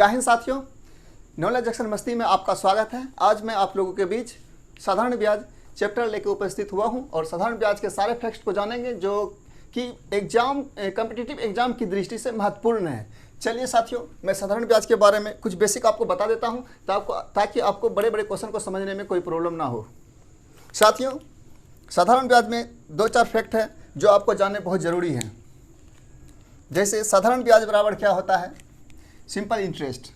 जय हिंद साथियों, knowledge junction मस्ती में आपका स्वागत है। आज मैं आप लोगों के बीच साधारण ब्याज चैप्टर लेकर उपस्थित हुआ हूं और साधारण ब्याज के सारे फैक्ट्स को जानेंगे जो कि कॉम्पिटिटिव एग्जाम की दृष्टि से महत्वपूर्ण है। चलिए साथियों, मैं साधारण ब्याज के बारे में कुछ बेसिक आपको बता देता हूं ताकि आपको बड़े बड़े क्वेश्चन को समझने में कोई प्रॉब्लम ना हो। साथियों, साधारण ब्याज में 2-4 फैक्ट है जो आपको जानने बहुत ज़रूरी है। जैसे साधारण ब्याज बराबर क्या होता है? सिंपल इंटरेस्ट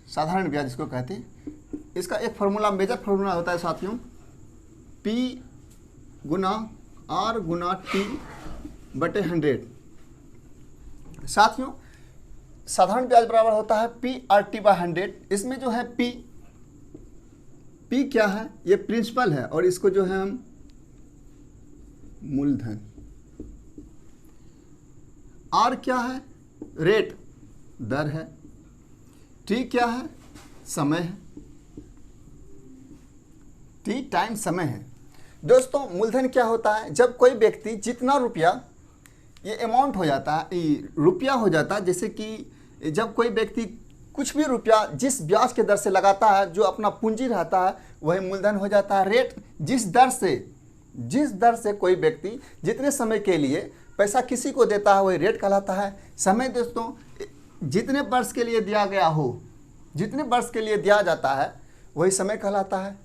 साधारण ब्याज इसको कहते हैं। इसका एक फार्मूला, मेजर फार्मूला होता है साथियों, P गुना R गुना T बटे 100। साथियों, साधारण ब्याज बराबर होता है PRT बाय 100। इसमें जो है P क्या है? ये प्रिंसिपल है और इसको जो है हम मूलधन। R क्या है? रेट, दर है। T क्या है? समय है। T टाइम समय है। दोस्तों, मूलधन क्या होता है? जब कोई व्यक्ति जितना रुपया, ये अमाउंट हो जाता है, रुपया हो जाता है। जैसे कि जब कोई व्यक्ति कुछ भी रुपया जिस ब्याज के दर से लगाता है, जो अपना पूंजी रहता है, वही मूलधन हो जाता है। रेट, जिस दर से कोई व्यक्ति जितने समय के लिए पैसा किसी को देता है, वही रेट कहलाता है। समय दोस्तों, जितने वर्ष के लिए दिया गया हो, जितने वर्ष के लिए दिया जाता है, वही समय कहलाता है।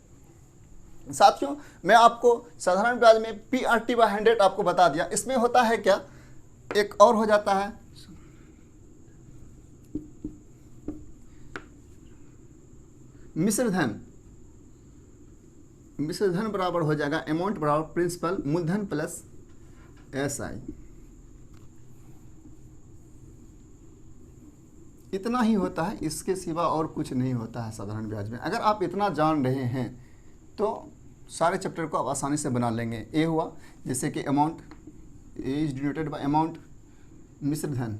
साथियों, मैं आपको साधारण ब्याज में PRT बाय 100 आपको बता दिया। इसमें होता है क्या, एक और हो जाता है मिश्रधन। मिश्रधन बराबर हो जाएगा अमाउंट बराबर प्रिंसिपल मूलधन प्लस SI। इतना ही होता है, इसके सिवा और कुछ नहीं होता है साधारण ब्याज में। अगर आप इतना जान रहे हैं तो सारे चैप्टर को आप आसानी से बना लेंगे। ए हुआ जैसे कि amount, A is denoted by amount. मिश्रधन,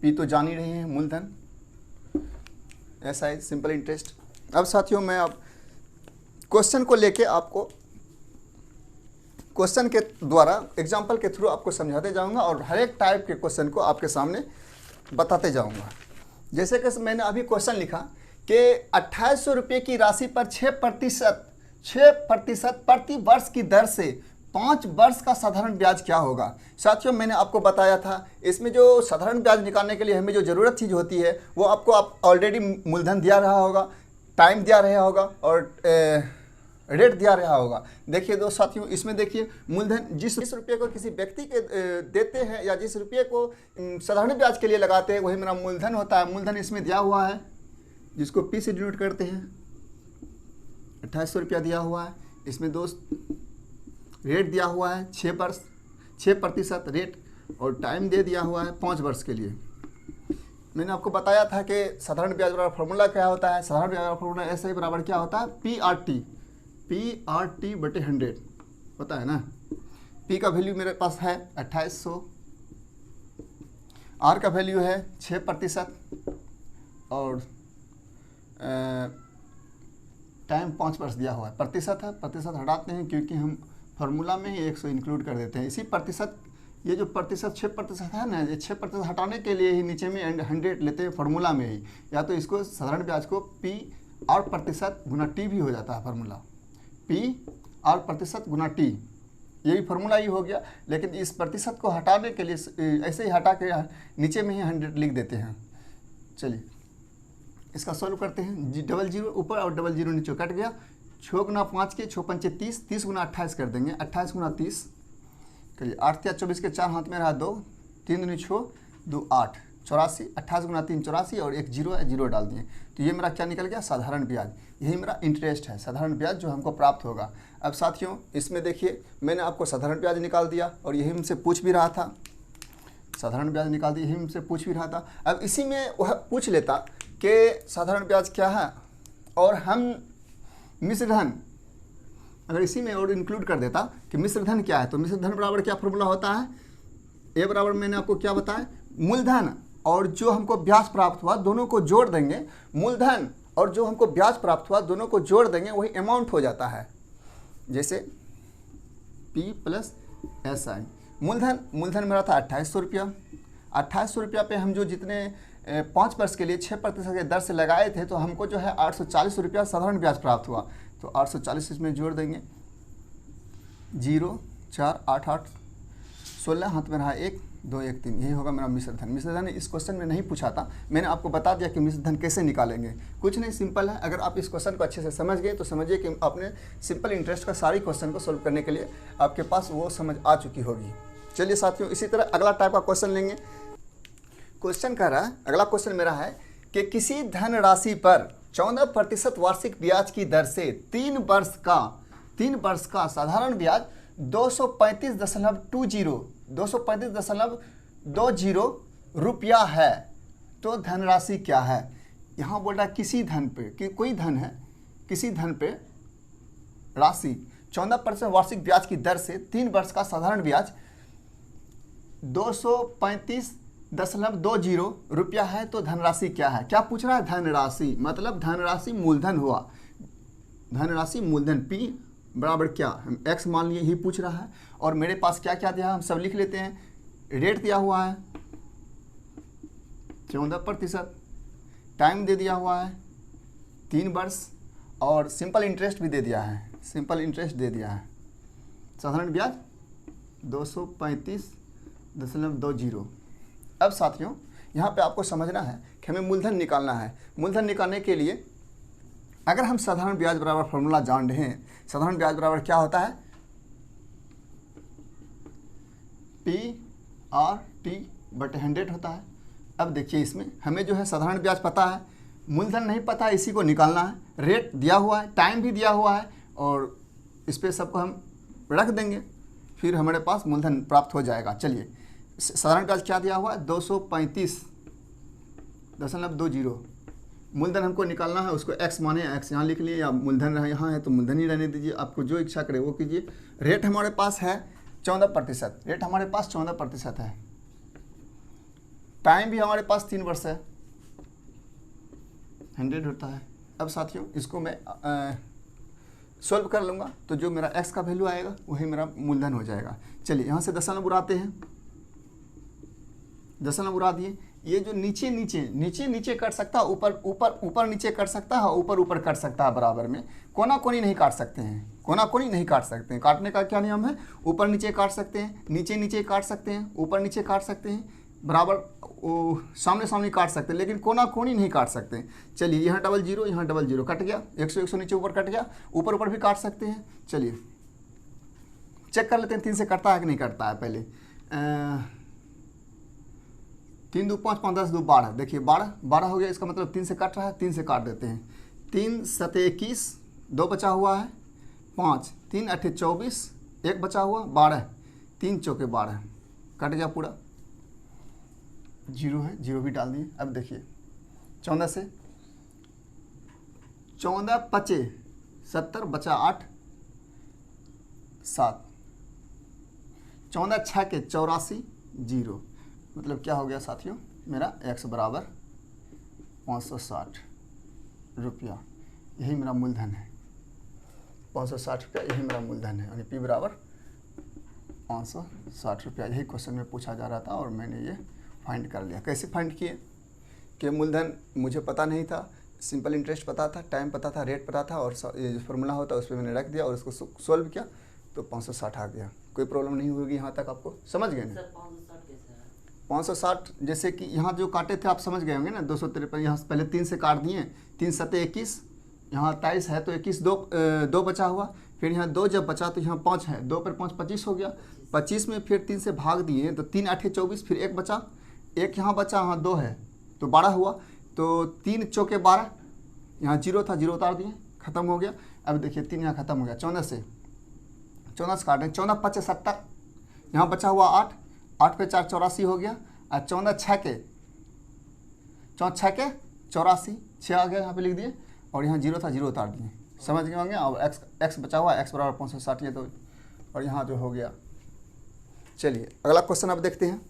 पी तो जान ही रहे हैं, मूलधन। SI simple interest. अब साथियों, मैं अब क्वेश्चन को लेके आपको क्वेश्चन के द्वारा, एग्जाम्पल के थ्रू आपको समझाते जाऊंगा और हर एक टाइप के क्वेश्चन को आपके सामने बताते जाऊंगा। जैसे कि मैंने अभी क्वेश्चन लिखा कि 2800 रुपये की राशि पर 6% प्रति वर्ष की दर से 5 वर्ष का साधारण ब्याज क्या होगा? साथियों, मैंने आपको बताया था, इसमें जो साधारण ब्याज निकालने के लिए हमें जो ज़रूरत चीज़ होती है वो आपको ऑलरेडी मूलधन दिया रहा होगा, टाइम दिया रहा होगा और रेट दिया रहा होगा। देखिए दो साथियों, इसमें देखिए मूलधन जिस रुपये को किसी व्यक्ति के देते हैं या जिस रुपये को साधारण ब्याज के लिए लगाते हैं, वही मेरा मूलधन होता है। मूलधन इसमें दिया हुआ है, जिसको P से डिनोट करते हैं। 2800 रुपया दिया हुआ है। इसमें दोस्त रेट दिया हुआ है 6% रेट और टाइम दे दिया हुआ है 5 वर्ष के लिए। मैंने आपको बताया था कि साधारण ब्याज बराबर फार्मूला क्या होता है। साधारण ब्याज बराबर फार्मूला ऐसे ही बराबर क्या होता है? PRT बटे 100 होता है ना। P का वैल्यू मेरे पास है 2800, R का वैल्यू है 6% और टाइम 5 वर्ष दिया हुआ है। प्रतिशत है, प्रतिशत हटाते हैं क्योंकि हम फार्मूला में ही 100 इंक्लूड कर देते हैं। इसी प्रतिशत, ये जो प्रतिशत 6% है ना, ये 6% हटाने के लिए ही नीचे में 100 लेते हैं फार्मूला में ही। या तो इसको साधारण ब्याज को P R प्रतिशत गुना T भी हो जाता है फार्मूला, P R प्रतिशत गुना T, ये भी फार्मूला ही हो गया। लेकिन इस प्रतिशत को हटाने के लिए ऐसे ही हटा के नीचे में ही 100 लिख देते हैं। चलिए इसका सॉल्व करते हैं। 00 ऊपर और 00 नीचे कट गया। 6 गुना 5 के 6 पंचे 30, 30 गुना 28 कर देंगे। 28 गुना 30 करिए। 8 या 24 के 4 हाथ में रहा 2, 3 दूनी 6, 2 8, 84। 28 गुना 3 84 और एक 0 है, 0 डाल दिए। तो ये मेरा क्या निकल गया? साधारण ब्याज। यही मेरा इंटरेस्ट है, साधारण ब्याज जो हमको प्राप्त होगा। अब साथियों, इसमें देखिए मैंने आपको साधारण ब्याज निकाल दिया और यही हमसे पूछ भी रहा था। साधारण ब्याज निकाल दिया, यही हमसे पूछ भी रहा था। अब इसी में वह पूछ लेता कि साधारण ब्याज क्या है और हम मिश्रधन अगर इसी में और इंक्लूड कर देता कि मिश्रधन क्या है, तो मिश्रधन बराबर क्या फॉर्मूला होता है? ए बराबर मैंने आपको क्या बताया? मूलधन और जो हमको ब्याज प्राप्त हुआ दोनों को जोड़ देंगे। मूलधन और जो हमको ब्याज प्राप्त हुआ दोनों को जोड़ देंगे, वही अमाउंट हो जाता है। जैसे P प्लस SI। मूलधन मेरा था 2800 रुपया। 2800 रुपया पे हम जो जितने 5 वर्ष के लिए 6% के दर से लगाए थे, तो हमको जो है 840 रुपया साधारण ब्याज प्राप्त हुआ। तो 840 इसमें जोड़ देंगे, 0 4 8 8 16, हाथ में रहा 1 2 1 3, यही होगा मेरा मिश्र धन। मिश्र धन इस क्वेश्चन में नहीं पूछा था, मैंने आपको बता दिया कि मिश्र धन कैसे निकालेंगे। कुछ नहीं, सिंपल है। अगर आप इस क्वेश्चन को अच्छे से समझ गए तो समझिए कि आपने सिंपल इंटरेस्ट का सारी क्वेश्चन को सोल्व करने के लिए आपके पास वो समझ आ चुकी होगी। चलिए साथियों, इसी तरह अगला टाइप का क्वेश्चन लेंगे। क्वेश्चन कह रहा है, अगला क्वेश्चन मेरा है कि किसी धन राशि पर 14% वार्षिक ब्याज की दर से 3 वर्ष का साधारण ब्याज 235.20 रुपया है, तो धनराशि क्या है। यहाँ बोल रहा है किसी धन पे, कि कोई धन है, किसी धन पे राशि 14% वार्षिक ब्याज की दर से 3 वर्ष का साधारण ब्याज 235.20 रुपया है, तो धनराशि क्या है। क्या पूछ रहा है, धनराशि, मतलब धनराशि मूलधन हुआ। धनराशि मूलधन P बराबर क्या, हम x मान लिए, ही पूछ रहा है। और मेरे पास क्या क्या दिया है हम सब लिख लेते हैं। रेट दिया हुआ है 14%, टाइम दे दिया हुआ है 3 वर्ष, और सिंपल इंटरेस्ट भी दे दिया है, सिंपल इंटरेस्ट दे दिया है। साधारण ब्याज 235.20। अब साथियों यहाँ पे आपको समझना है कि हमें मूलधन निकालना है। मूलधन निकालने के लिए अगर हम साधारण ब्याज बराबर फॉर्मूला जान रहे हैं, साधारण ब्याज बराबर क्या होता है, P/T/100 होता है। अब देखिए इसमें हमें जो है साधारण ब्याज पता है, मूलधन नहीं पता है, इसी को निकालना है। रेट दिया हुआ है, टाइम भी दिया हुआ है, और इस पर सबको हम रख देंगे, फिर हमारे पास मूलधन प्राप्त हो जाएगा। चलिए साधारण ब्याज क्या दिया हुआ है, 235.20। मूलधन हमको निकालना है, उसको x माने, x यहाँ लिख लिए, या मूलधन रहा यहाँ है तो मूलधन ही रहने दीजिए, आपको जो इच्छा करे वो कीजिए। रेट हमारे पास है 14%, रेट हमारे पास 14% है। टाइम भी हमारे पास 3 वर्ष है, 100 होता है। अब साथियों इसको मैं सॉल्व कर लूँगा, तो जो मेरा x का वैल्यू आएगा वही मेरा मूलधन हो जाएगा। चलिए यहाँ से दशमलव उड़ाते हैं, दशमलव उड़ा दिए। ये जो नीचे नीचे कट सकता है, ऊपर नीचे कट सकता है, ऊपर कट सकता है बराबर में। कोना कोनी नहीं काट सकते हैं, कोना कोनी नहीं काट सकते हैं। काटने का क्या नियम है, ऊपर नीचे काट सकते हैं, नीचे काट सकते हैं, ऊपर नीचे काट सकते हैं, बराबर सामने काट सकते हैं, लेकिन कोना कोनी नहीं काट सकते। चलिए यहाँ 00, यहाँ 00 कट गया, 100 नीचे ऊपर कट गया, ऊपर भी काट सकते हैं। चलिए चेक कर लेते हैं 3 से कटता है कि नहीं कटता है। पहले 3 2 5 5 10 2 12, देखिए 12 हो गया, इसका मतलब 3 से कट रहा है, 3 से काट देते हैं। 3 7 21, 2 बचा हुआ है 5, 3 8 24, 1 बचा हुआ 12, 3 चौके 12, कट गया पूरा। 0 है, 0 भी डाल दिए। अब देखिए 14 से 14 पचे 70, बचा 8 7, 14 6 के 84, 0, मतलब क्या हो गया साथियों, मेरा x बराबर 560 रुपया, यही मेरा मूलधन है। 560 रुपया यही मेरा मूलधन है, यानी P बराबर 560 रुपया। यही क्वेश्चन में पूछा जा रहा था और मैंने ये फाइंड कर लिया। कैसे फाइंड किए कि मूलधन मुझे पता नहीं था, सिंपल इंटरेस्ट पता था, टाइम पता था, रेट पता था, और ये जो फार्मूला होता है उस पर मैंने रख दिया और उसको सोल्व किया तो 560 आ गया। कोई प्रॉब्लम नहीं होगी यहाँ तक, आपको समझ गए ना। 560 जैसे कि यहाँ जो काटे थे आप समझ गए होंगे ना, 253, यहाँ पहले 3 से काट दिए, 3 7 21, यहाँ 23 है तो 21 2 बचा हुआ, फिर यहाँ 2 जब बचा तो यहाँ 5 है, 2 पर 5 25 हो गया, 25 में फिर 3 से भाग दिए तो 3 8 24, फिर 1 बचा, 1 यहाँ बचा, यहाँ 2 है तो 12 हुआ, तो 3 चौके 12, यहाँ 0 था, 0 उतार दिए, खत्म हो गया। अब देखिए 3 यहाँ खत्म हो गया, 14 से काटें, 14 5 70, यहाँ बचा हुआ 8, 8 पे 4 84 हो गया, और 14 6 के 84, 6 आ गया, यहाँ पे लिख दिए, और यहाँ 0 था, 0 उतार दिए, समझ गए होंगे। और x बचा हुआ, x बराबर 560, ये तो, और यहाँ जो हो गया। चलिए अगला क्वेश्चन अब देखते हैं।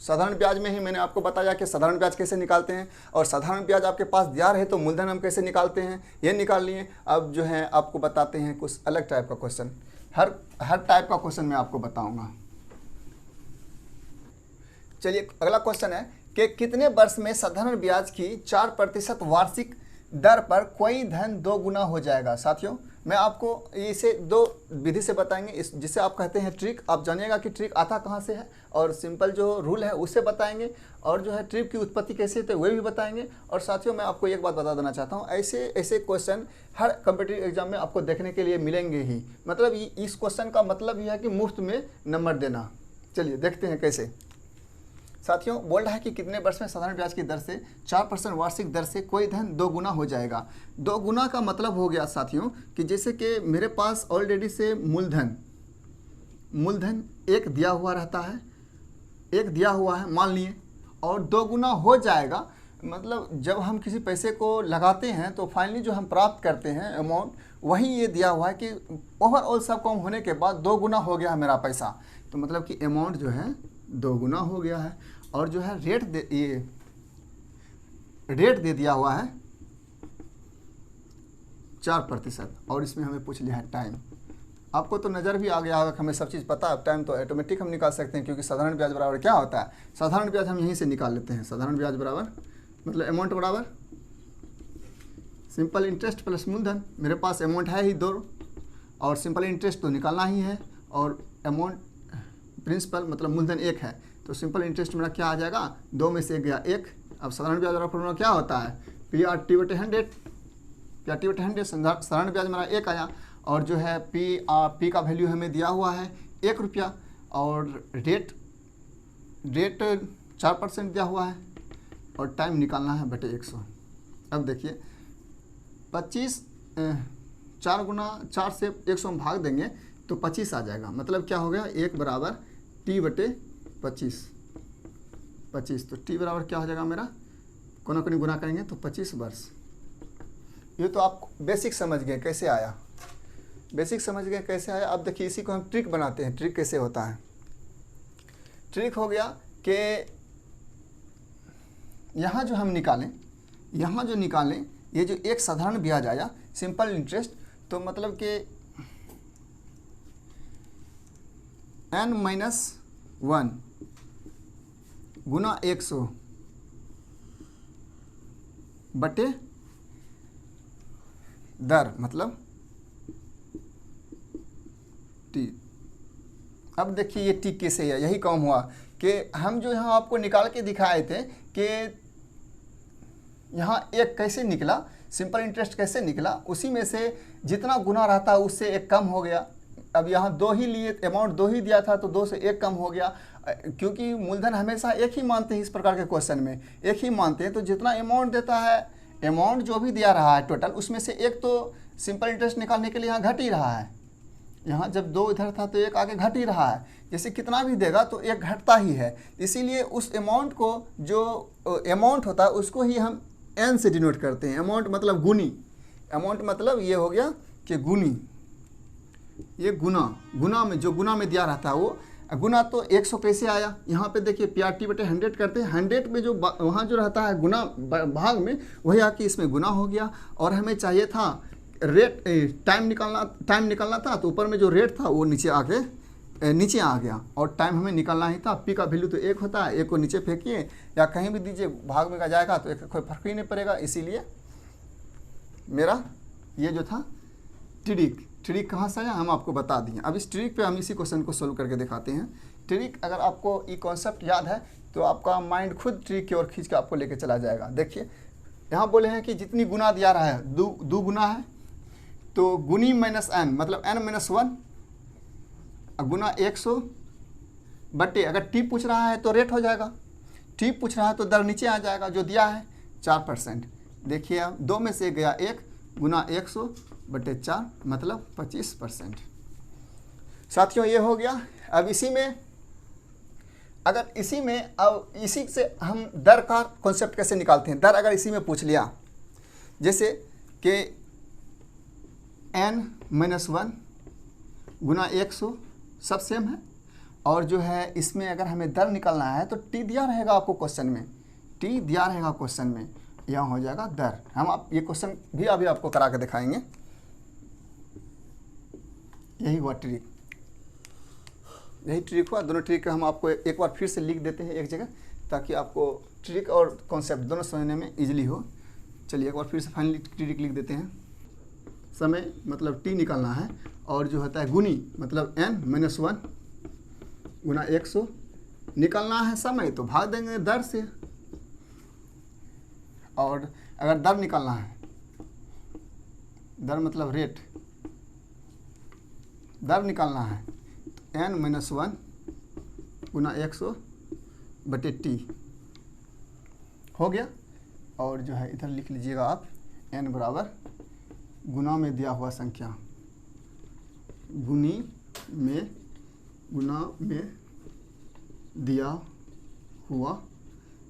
साधारण ब्याज में ही मैंने आपको बताया कि साधारण ब्याज कैसे निकालते हैं, और साधारण ब्याज आपके पास दिया रहे तो मूलधन हम कैसे निकालते हैं, ये निकाल लिए। अब जो है आपको बताते हैं कुछ अलग टाइप का क्वेश्चन। हर टाइप का क्वेश्चन मैं आपको बताऊंगा। चलिए अगला क्वेश्चन है कि कितने वर्ष में साधारण ब्याज की 4% वार्षिक दर पर कोई धन 2 गुना हो जाएगा। साथियों मैं आपको इसे 2 विधि से बताएंगे, इस जिसे आप कहते हैं ट्रिक। आप जानिएगा कि ट्रिक आता कहाँ से है, और सिंपल जो रूल है उससे बताएंगे, और जो है ट्रिक की उत्पत्ति कैसे होती है वही भी बताएंगे। और साथियों मैं आपको एक बात बता देना चाहता हूँ, ऐसे क्वेश्चन हर कम्पिटिटिव एग्जाम में आपको देखने के लिए मिलेंगे ही। मतलब इस क्वेश्चन का मतलब यह है कि मुफ्त में नंबर देना। चलिए देखते हैं कैसे। साथियों बोल रहा है कि कितने वर्ष में साधारण ब्याज की दर से 4% वार्षिक दर से कोई धन 2 गुना हो जाएगा। 2 गुना का मतलब हो गया साथियों कि जैसे कि मेरे पास ऑलरेडी से मूलधन एक दिया हुआ रहता है, एक दिया हुआ है मान लिए, और 2 गुना हो जाएगा। मतलब जब हम किसी पैसे को लगाते हैं तो फाइनली जो हम प्राप्त करते हैं अमाउंट, वही ये दिया हुआ है कि ओवरऑल सब कम होने के बाद 2 गुना हो गया है मेरा पैसा। तो मतलब कि अमाउंट जो है 2 गुना हो गया है। और जो है रेट दे दिया हुआ है 4%, और इसमें हमें पूछ लिया है टाइम। आपको तो नज़र भी आ गया होगा, हमें सब चीज़ पता है। टाइम तो ऑटोमेटिक हम निकाल सकते हैं, क्योंकि साधारण ब्याज बराबर क्या होता है, साधारण ब्याज हम यहीं से निकाल लेते हैं। साधारण ब्याज बराबर मतलब अमाउंट बराबर सिंपल इंटरेस्ट प्लस मूलधन। मेरे पास अमाउंट है ही 2, और सिंपल इंटरेस्ट तो निकालना ही है, और अमाउंट प्रिंसिपल मतलब मूलधन 1 है, तो सिंपल इंटरेस्ट मेरा क्या आ जाएगा, 2 में से 1 गया 1। अब साधारण ब्याज वाला फॉर्मूला क्या होता है, PRT/100। PRT/100 साधारण ब्याज मेरा 1 आया, और जो है P का वैल्यू हमें दिया हुआ है 1 रुपया, और रेट 4% दिया हुआ है, और टाइम निकालना है बटे 100। अब देखिए 25 4 गुना 4 से 100 में भाग देंगे तो 25 आ जाएगा। मतलब क्या हो गया, 1 बराबर T/25। तो T बराबर क्या हो जाएगा मेरा, कोना कोनी गुना करेंगे तो 25 वर्ष। ये तो आप बेसिक समझ गए कैसे आया, अब देखिए इसी को हम ट्रिक बनाते हैं। ट्रिक कैसे होता है, ट्रिक हो गया कि यहाँ जो हम निकालें, ये जो एक साधारण ब्याज आया सिंपल इंटरेस्ट, तो मतलब कि n-1 गुना 100 बटे दर मतलब T। अब देखिए ये T कैसे है, यही काम हुआ कि हम जो यहाँ आपको निकाल के दिखाए थे कि यहाँ 1 कैसे निकला, सिंपल इंटरेस्ट कैसे निकला, उसी में से जितना गुना रहता है उससे 1 कम हो गया। अब यहाँ 2 ही लिए, अमाउंट 2 ही दिया था तो 2 से 1 कम हो गया, क्योंकि मूलधन हमेशा 1 ही मानते हैं। इस प्रकार के क्वेश्चन में 1 ही मानते हैं, तो जितना अमाउंट देता है, अमाउंट जो भी दिया रहा है टोटल, उसमें से 1 तो सिंपल इंटरेस्ट निकालने के लिए यहाँ घट ही रहा है। यहाँ जब 2 इधर था तो 1 आगे घट ही रहा है, जैसे कितना भी देगा तो 1 घटता ही है। इसीलिए उस अमाउंट को, जो अमाउंट होता है उसको ही हम n से डिनोट करते हैं। अमाउंट मतलब गुनी, अमाउंट मतलब ये हो गया कि गुनी, ये गुना में जो गुना में दिया रहता है वो गुना। तो 100 कैसे आया, यहाँ पे देखिए PRT/100 करते हैं, 100 में जो वहाँ जो रहता है गुना भाग में, वही आके इसमें गुना हो गया। और हमें चाहिए था रेट, टाइम निकालना था, तो ऊपर में जो रेट था वो नीचे आ गया, और टाइम हमें निकालना ही था। P का वैल्यू तो 1 होता है, 1 को नीचे फेंकिए या कहीं भी दीजिए, भाग में का जाएगा तो कोई फर्क ही नहीं पड़ेगा। इसीलिए मेरा ये जो था ट्रिक कहाँ से आया हम आपको बता दिए। अब इस ट्रिक पे हम इसी क्वेश्चन को सोल्व करके दिखाते हैं। ट्रिक अगर आपको ये कॉन्सेप्ट याद है तो आपका माइंड खुद ट्रिक की ओर खींच के आपको लेके चला जाएगा। देखिए यहाँ बोले हैं कि जितनी गुना दिया रहा है, दो गुना है, तो गुनी माइनस n मतलब n-1 गुना 100 बटे, अगर T पूछ रहा है तो रेट हो जाएगा, T पूछ रहा है तो दर नीचे आ जाएगा, जो दिया है 4%। देखिए अब 2 में से गया 1 गुना 100 बटे 4 मतलब 25%। साथियों ये हो गया। अब इसी से हम दर का कॉन्सेप्ट कैसे निकालते हैं। दर अगर इसी में पूछ लिया, जैसे कि n-1 गुना 100 सब सेम है, और जो है इसमें अगर हमें दर निकालना है तो T दिया रहेगा आपको क्वेश्चन में, यहाँ हो जाएगा दर। हम आप ये क्वेश्चन भी अभी आपको करा के दिखाएंगे। यही हुआ ट्रिक, यही ट्रिक हुआ। दोनों ट्रिक हम आपको एक बार फिर से लिख देते हैं एक जगह, ताकि आपको ट्रिक और कॉन्सेप्ट दोनों समझने में इजीली हो। चलिए एक बार फिर से फाइनली ट्रिक लिख देते हैं। समय मतलब t निकालना है, और जो होता है गुनी मतलब n-1 गुना 100 निकालना है समय, तो भाग देंगे दर से। और अगर दर निकालना है, दर मतलब रेट, दर निकालना है तो n-1 गुना 100 बटे t हो गया। और जो है इधर लिख लीजिएगा आप n बराबर गुना में दिया हुआ संख्या, गुना में दिया हुआ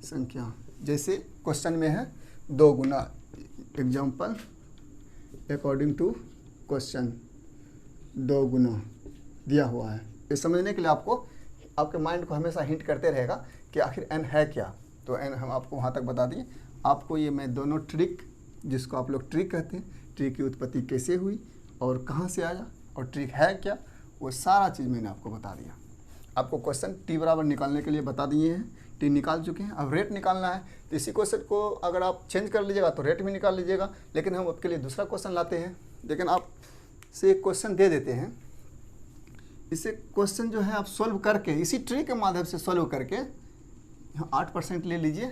संख्या। जैसे क्वेश्चन में है 2 गुना, एग्जाम्पल अकॉर्डिंग टू क्वेश्चन 2 गुना दिया हुआ है। ये समझने के लिए आपको आपके माइंड को हमेशा हिंट करते रहेगा कि आखिर n है क्या। तो n हम आपको वहाँ तक बता दिए। आपको ये मैं दोनों ट्रिक, जिसको आप लोग ट्रिक कहते हैं, ट्रिक की उत्पत्ति कैसे हुई और कहाँ से आया और ट्रिक है क्या, वो सारा चीज़ मैंने आपको बता दिया। आपको क्वेश्चन t बराबर निकालने के लिए बता दिए हैं, t निकाल चुके हैं। अब रेट निकालना है, तो इसी क्वेश्चन को अगर आप चेंज कर लीजिएगा तो रेट भी निकाल लीजिएगा। लेकिन हम आपके लिए दूसरा क्वेश्चन लाते हैं, लेकिन आप से एक क्वेश्चन दे देते हैं। इसे क्वेश्चन जो है आप सोल्व करके, इसी ट्रिक के माध्यम से सोल्व करके, यहाँ 8% ले लीजिए,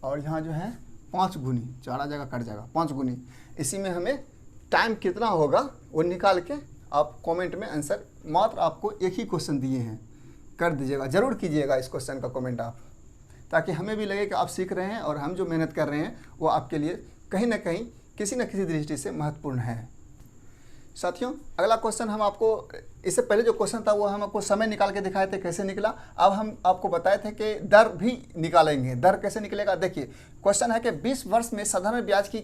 और यहाँ जो है 5 गुनी, 4 आ जाएगा, कट जाएगा, 5 गुनी। इसी में हमें टाइम कितना होगा वो निकाल के आप कमेंट में आंसर, मात्र आपको एक ही क्वेश्चन दिए हैं, कर दीजिएगा। ज़रूर कीजिएगा इस क्वेश्चन का कमेंट आप, ताकि हमें भी लगे कि आप सीख रहे हैं और हम जो मेहनत कर रहे हैं वो आपके लिए कहीं ना कहीं किसी न किसी दृष्टि से महत्वपूर्ण है। साथियों, अगला क्वेश्चन हम आपको, इससे पहले जो क्वेश्चन था वो हम आपको समय निकाल के दिखाए थे कैसे निकला। अब हम आपको बताए थे कि दर भी निकालेंगे। दर कैसे निकलेगा, देखिए क्वेश्चन है कि 20 वर्ष में साधारण ब्याज की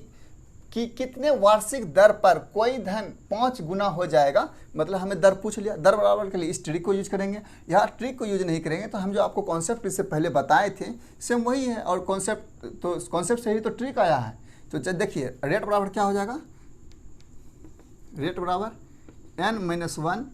कितने वार्षिक दर पर कोई धन 5 गुना हो जाएगा। मतलब हमें दर पूछ लिया, दर बराबर के लिए इस ट्रिक को यूज करेंगे। यहाँ ट्रिक को यूज नहीं करेंगे तो हम जो आपको कॉन्सेप्ट इससे पहले बताए थे सेम वही है, और कॉन्सेप्ट से ही तो ट्रिक आया है। तो देखिए रेट बराबर क्या हो जाएगा, रेट बराबर n-1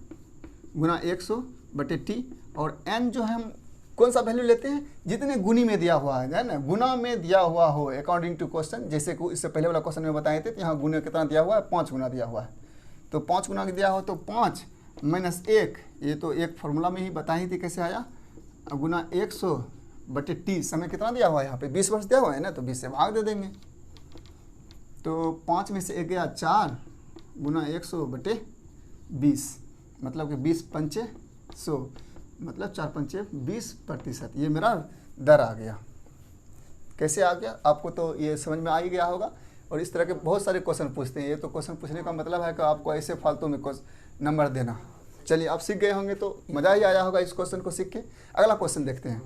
गुना 100 बटे t, और n जो हम कौन सा वैल्यू लेते हैं, जितने गुनी में दिया हुआ है ना, गुना में दिया हुआ हो अकॉर्डिंग टू क्वेश्चन। जैसे कि इससे पहले वाला क्वेश्चन में बताए थे, यहाँ गुना कितना दिया हुआ है, 5 गुना दिया हुआ है। तो 5 गुना दिया हो तो 5 माइनस 1, ये तो एक फार्मूला में ही बताई थी कैसे आया, गुना 100 बटे t। समय कितना दिया हुआ है, यहाँ पे 20 वर्ष दिया हुआ है ना, तो 20 से भाग दे देंगे। तो 5 में से 1 गया 4 गुना 100 बटे 20, मतलब कि 20 पंचे 100, मतलब 4 पंचे 20%। ये मेरा दर आ गया। कैसे आ गया आपको तो ये समझ में आ ही गया होगा। और इस तरह के बहुत सारे क्वेश्चन पूछते हैं। ये तो क्वेश्चन पूछने का मतलब है कि आपको ऐसे फालतू में नंबर देना। चलिए आप सीख गए होंगे तो मज़ा ही आया होगा इस क्वेश्चन को सीख के। अगला क्वेश्चन देखते हैं।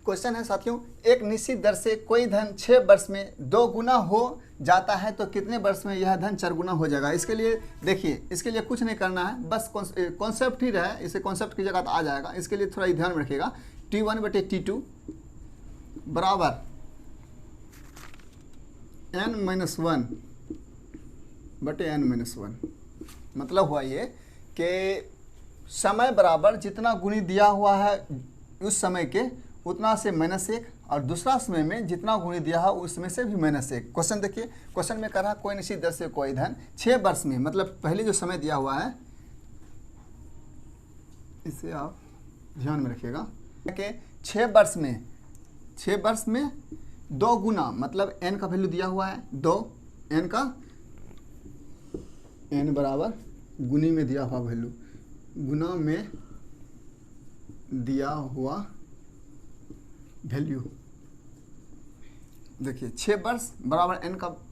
क्वेश्चन है साथियों, एक निश्चित दर से कोई धन 6 वर्ष में 2 गुना हो जाता है तो कितने वर्ष में यह धन 4 गुना हो जाएगा। इसके लिए देखिए, इसके लिए कुछ नहीं करना है, बस कॉन्सेप्ट ही रहे, इसे कॉन्सेप्ट की जगह तो आ जाएगा। इसके लिए थोड़ा ध्यान में रखिएगा। t1 बटे t2 बराबर n-1 बटे n-1। मतलब हुआ ये कि समय बराबर जितना गुनी दिया हुआ है उस समय के उतना से -1, और दूसरा समय में जितना गुणी दिया है उसमें से भी -1। क्वेश्चन देखिए, क्वेश्चन में कह रहा कोई निश्चित दर से कोई धन 6 वर्ष में, मतलब पहले जो समय दिया हुआ है इसे आप ध्यान में रखिएगा कि 6 वर्ष में 2 गुना, मतलब n का वैल्यू दिया हुआ है 2, n बराबर गुनी में दिया हुआ वैल्यू, गुना में दिया हुआ वैल्यू। देखिए 6 वर्ष बराबर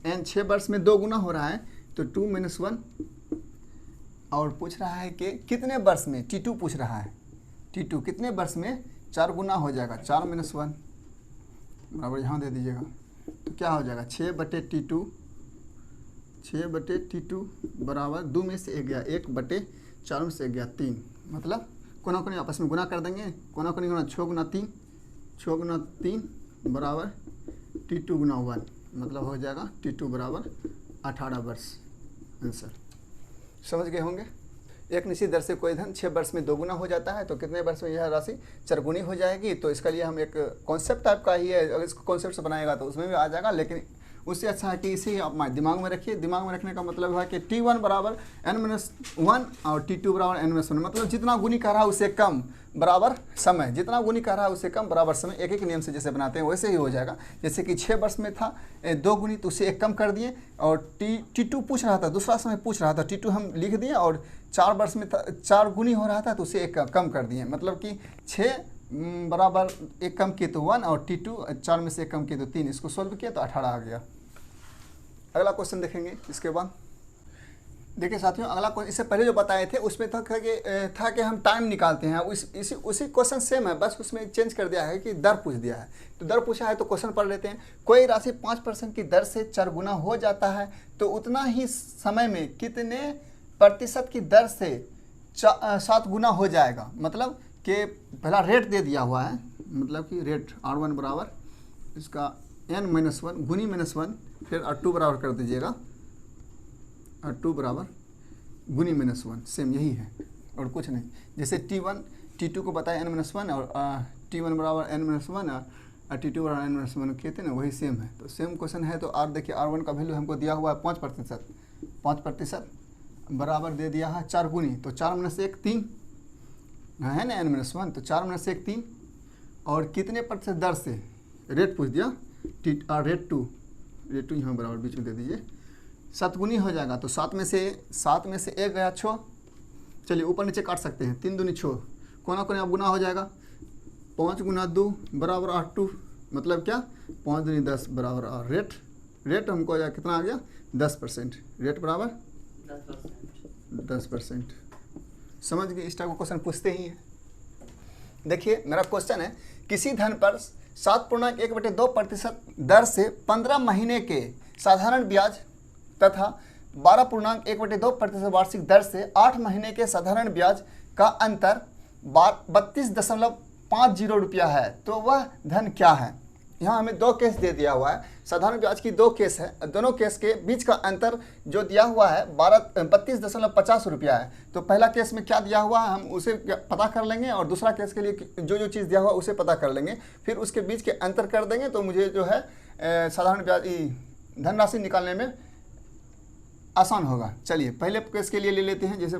n 6 वर्ष में 2 गुना हो रहा है तो 2 - 1, और पूछ रहा है कि कितने वर्ष में, t2 पूछ रहा है, t2 कितने वर्ष में 4 गुना हो जाएगा, 4 - 1 बराबर यहाँ दे दीजिएगा। तो क्या हो जाएगा 6 बटे t2 बराबर 2 में से 1 गया 1 बटे 4 में से 1 गया 3, मतलब कोना कोनी आपस में गुना कर देंगे, कोना कोनी गुना 6 गुना 3 बराबर t2 गुना 1, मतलब हो जाएगा t2 बराबर 18 वर्ष आंसर। समझ गए होंगे। एक निश्चित दर से कोई धन 6 वर्ष में 2 गुना हो जाता है, तो कितने वर्ष में यह राशि 4 गुनी हो जाएगी। तो इसके लिए हम एक कॉन्सेप्ट टाइप का ही है, अगर इसको कॉन्सेप्ट से बनाएगा तो उसमें भी आ जाएगा, लेकिन उससे अच्छा है कि इसे आप दिमाग में रखिए। दिमाग में रखने का मतलब है कि T1 बराबर n-1 और T2 बराबर n-1, मतलब जितना गुनी कर रहा है उससे कम बराबर समय, जितना गुनी कर रहा है उससे कम बराबर समय। एक एक नियम से जैसे बनाते हैं वैसे ही हो जाएगा। जैसे कि 6 वर्ष में था 2 गुनी, तो उसे 1 कम कर दिए, और T2 पूछ रहा था, दूसरा समय पूछ रहा था, T2 हम लिख दिए, और 4 वर्ष में था 4 गुनी हो रहा था तो उसे 1 कम कर दिए, मतलब कि 6 बराबर 1 कम किए तो 1, और T2 4 में से 1 कम किए तो 3। इसको सोल्व किया तो 18 आ गया। अगला क्वेश्चन देखेंगे इसके बाद। देखिए साथियों, अगला क्वेश्चन इससे पहले जो बताए थे उसमें था कि हम टाइम निकालते हैं, उसी क्वेश्चन सेम है, बस उसमें चेंज कर दिया है कि दर पूछ दिया है। तो दर पूछा है तो क्वेश्चन पढ़ लेते हैं। कोई राशि 5% की दर से 4 गुना हो जाता है तो उतना ही समय में कितने प्रतिशत की दर से 7 गुना हो जाएगा। मतलब कि पहला रेट दे दिया हुआ है, मतलब कि रेट R1 बराबर इसका n-1 गुनी -1, फिर R2 बराबर कर दीजिएगा, R2 बराबर गुनी -1, सेम यही है और कुछ नहीं। जैसे T2 को बताया n-1 और T1 बराबर n-1 और T2 बराबर n-1 किए थे ना, वही सेम है। तो सेम क्वेश्चन है। तो देखिए R1 का वैल्यू हमको दिया हुआ है 5% बराबर दे दिया है 4 गुनी, तो 4 में से 1 3 है ना n-1, तो 4 में से 1 3, और कितने प्रतिशत दर से रेट पूछ दिया, रेट टू यहाँ बराबर बीच में दे दीजिए, 7 गुनी हो जाएगा। तो 7 में से 1 गया 6, चलिए ऊपर नीचे काट सकते हैं, 3 दूनी 6, कोना कोना गुना हो जाएगा, 5 गुना 2 बराबर 8, मतलब क्या 5 दूनी 10 बराबर, और रेट हमको कितना आ गया 10%, रेट बराबर 10%। समझ गए। इस टाइप का क्वेश्चन पूछते ही हैं। देखिए मेरा क्वेश्चन है, किसी धन पर 7.1/2% दर से 15 महीने के साधारण ब्याज तथा 12.1/2% वार्षिक दर से 8 महीने के साधारण ब्याज का अंतर 32.50 रुपया है, तो वह धन क्या है। यहाँ हमें 2 केस दे दिया हुआ है, साधारण ब्याज की 2 केस है, दोनों केस के बीच का अंतर जो दिया हुआ है 32.50 रुपया है। तो पहला केस में क्या दिया हुआ है हम उसे पता कर लेंगे, और दूसरा केस के लिए जो चीज़ दिया हुआ उसे पता कर लेंगे, फिर उसके बीच के अंतर कर देंगे, तो मुझे जो है साधारण ब्याज धनराशि निकालने में आसान होगा। चलिए पहले केस के लिए ले लेते हैं, जैसे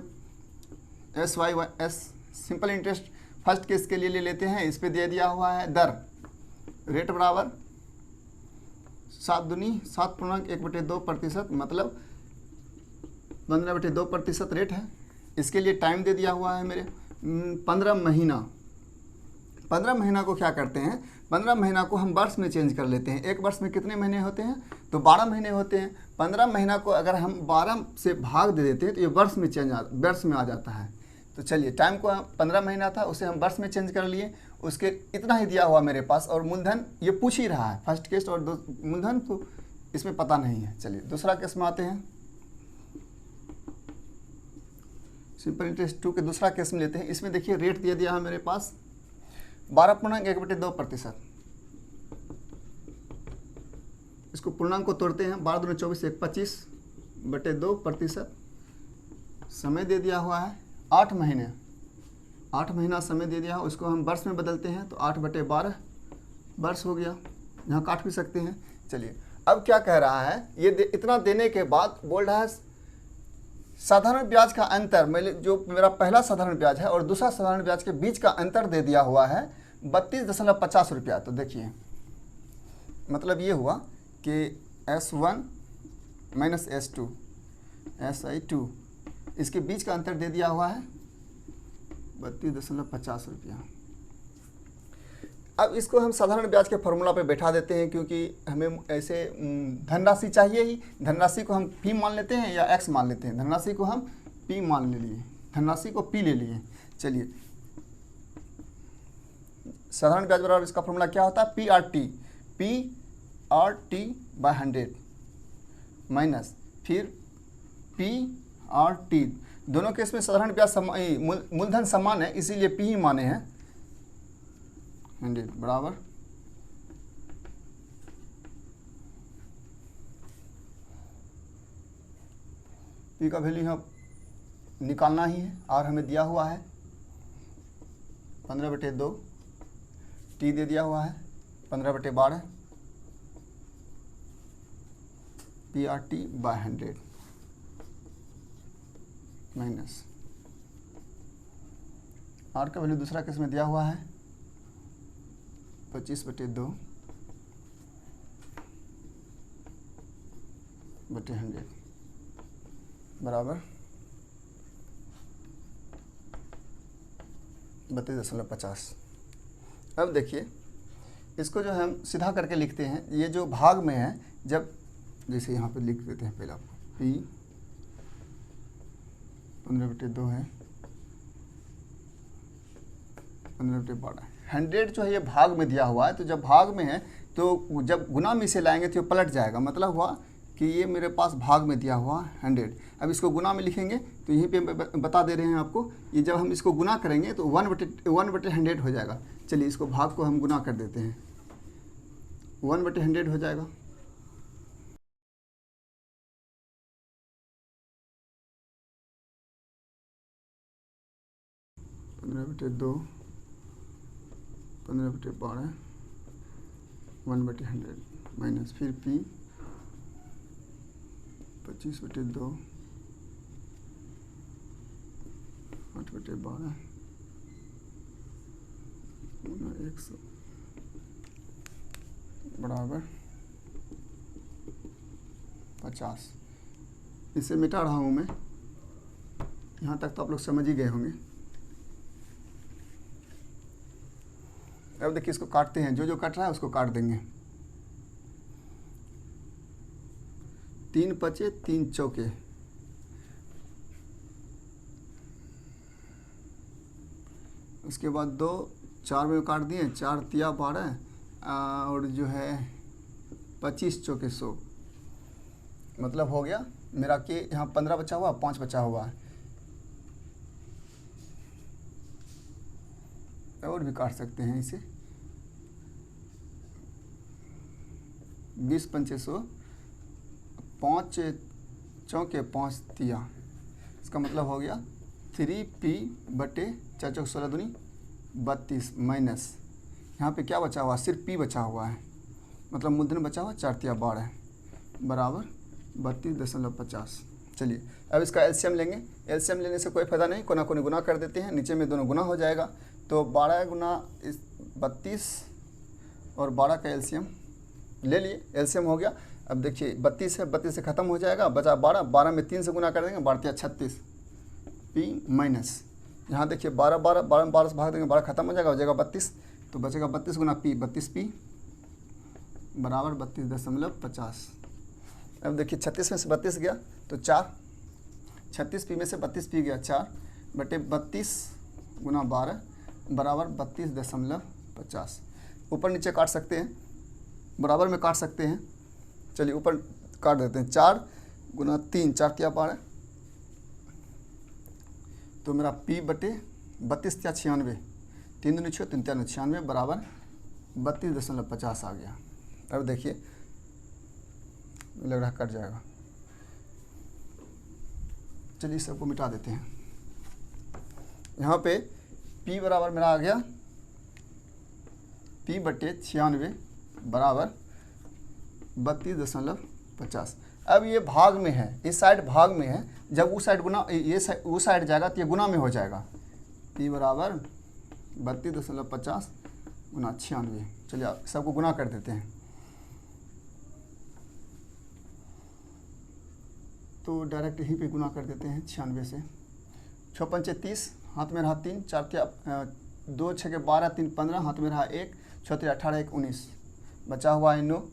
SYS simple interest first case के लिए ले लेते हैं। इस पर दे दिया हुआ है दर, रेट बराबर 7 दूनी 7.1/2%, मतलब 15/2% रेट है। इसके लिए टाइम दे दिया हुआ है मेरे 15 महीना। 15 महीना को क्या करते हैं, 15 महीना को हम वर्ष में चेंज कर लेते हैं। एक वर्ष में कितने महीने होते हैं, तो 12 महीने होते हैं। 15 महीना को अगर हम 12 से भाग दे देते हैं तो ये वर्ष में आ जाता है। तो चलिए टाइम को 15 महीना था, उसे हम वर्ष में चेंज कर लिए, उसके इतना ही दिया हुआ मेरे पास, और मूलधन ये पूछ ही रहा है फर्स्ट केस, और मूलधन तो इसमें पता नहीं है। चलिए दूसरा केस में आते हैं, सिंपल इंटरेस्ट 2 के दूसरा केस में लेते हैं। इसमें देखिए रेट दे दिया है मेरे पास 12.1/2%। इसको पूर्णांक को तोड़ते हैं, 12 दूनी 24 1 25/2%। समय दे दिया हुआ है 8 महीने, 8 महीना समय दे दिया है, उसको हम वर्ष में बदलते हैं तो 8/12 वर्ष हो गया। यहाँ काट भी सकते हैं। चलिए अब क्या कह रहा है, ये इतना देने के बाद बोल रहा है साधारण ब्याज का अंतर, मेरा पहला साधारण ब्याज है और दूसरा साधारण ब्याज के बीच का अंतर दे दिया हुआ है 32.50 रुपया। तो देखिए मतलब ये हुआ कि S1 माइनस S2 SI2, इसके बीच का अंतर दे दिया हुआ है 32.50 रुपया। अब इसको हम साधारण ब्याज के फॉर्मूला पे बैठा देते हैं, क्योंकि हमें ऐसे धनराशि चाहिए ही। धनराशि को हम P मान लेते हैं या X मान लेते हैं। धनराशि को हम P मान ले लिए, धनराशि को P ले लिए। चलिए साधारण ब्याज बराबर इसका फॉर्मूला क्या होता है, PRT/100 माइनस फिर PRT। दोनों केस में साधारण ब्याज मूलधन समान है, इसीलिए P ही माने हैं 100 बराबर P का वैल्यू यहाँ निकालना ही है। आर हमें दिया हुआ है 15/2, टी दे दिया हुआ है 15/12 PRT/100 माइनस आर का वैल्यू दूसरा केस में दिया हुआ है 25/2 बटे 100 बराबर 32.50। अब देखिए इसको जो हम सीधा करके लिखते हैं, ये जो भाग में है, जब जैसे यहाँ पे लिख देते हैं पहले आपको P 15/2 है 15/12। 100 जो है ये भाग में दिया हुआ है, तो जब भाग में है तो जब गुना में इसे लाएंगे तो ये पलट जाएगा। मतलब हुआ कि ये मेरे पास भाग में दिया हुआ 100। अब इसको गुना में लिखेंगे तो यहीं पे बता दे रहे हैं आपको, ये जब हम इसको गुना करेंगे तो 1/100 हो जाएगा। चलिए इसको भाग को हम गुना कर देते हैं, 1/100 हो जाएगा। (15/2) 15/12 1/100 माइनस फिर P 25/2 8/12 100 बराबर 50। इसे मिटा रहा हूँ मैं, यहाँ तक तो आप लोग समझ ही गए होंगे। अब देखिए इसको काटते हैं, जो जो कट रहा है उसको काट देंगे। 3 पचे 3 चौके, उसके बाद 2 4 में काट दिए, 4 तिया 12 और जो है 25 चौके 100। मतलब हो गया मेरा कि यहाँ 15 बचा हुआ, 5 बचा हुआ है। और भी काट सकते हैं इसे, 20 पंचे 100, 5 चौके 5 तिया, इसका मतलब हो गया 3P/4 चौक 16 दूनी 32 माइनस यहाँ पे क्या बचा हुआ, सिर्फ P बचा हुआ है, मतलब मूलधन बचा हुआ 4 तिया 12 बराबर 32.50। चलिए अब इसका एलसीएम लेंगे। एलसीएम लेने से कोई फ़ायदा नहीं, कोना कोनी गुना कर देते हैं, नीचे में दोनों गुना हो जाएगा। तो 12 गुना 32 और 12 का एलसीएम ले लिए, एलसीएम हो गया। अब देखिए 32 है, 32 से ख़त्म हो जाएगा, बचा 12, 12 में 3 से गुना कर देंगे, 12 36 P माइनस यहाँ देखिए 12 12 12 में 12 से भाग देंगे, 12 खत्म हो जाएगा, हो जाएगा 32, तो बचेगा 32 गुना P 32P बराबर 32.50। अब देखिए 36 में से 32 गया तो 4, 36P में से 32P गया 4/32 गुना 12 बराबर 32.50। ऊपर नीचे काट सकते हैं, बराबर में काट सकते हैं। चलिए ऊपर काट देते हैं, 4 गुना 3 4 तिया 12, तो मेरा P/32 तिया 96, 3 दूनी 6 3 तिया 96 बराबर 32.50 आ गया। अब देखिए लग रहा कट जाएगा, चलिए सबको मिटा देते हैं। यहाँ पे P बराबर मेरा आ गया P/96 बराबर 32.50। अब ये भाग में है, इस साइड भाग में है, जब वो साइड गुना वो साइड जाएगा तो ये गुना में हो जाएगा। P बराबर 32.50 गुना 96। चलिए आप सबको गुना कर देते हैं, तो डायरेक्ट यहीं पे गुना कर देते हैं 96 से। 6 पंचे 30, हाथ में रहा 3, 4 तिया 2 6 के 12 3 15, हाथ में रहा 1, 6 तिया 18 1 19, बचा हुआ है 9,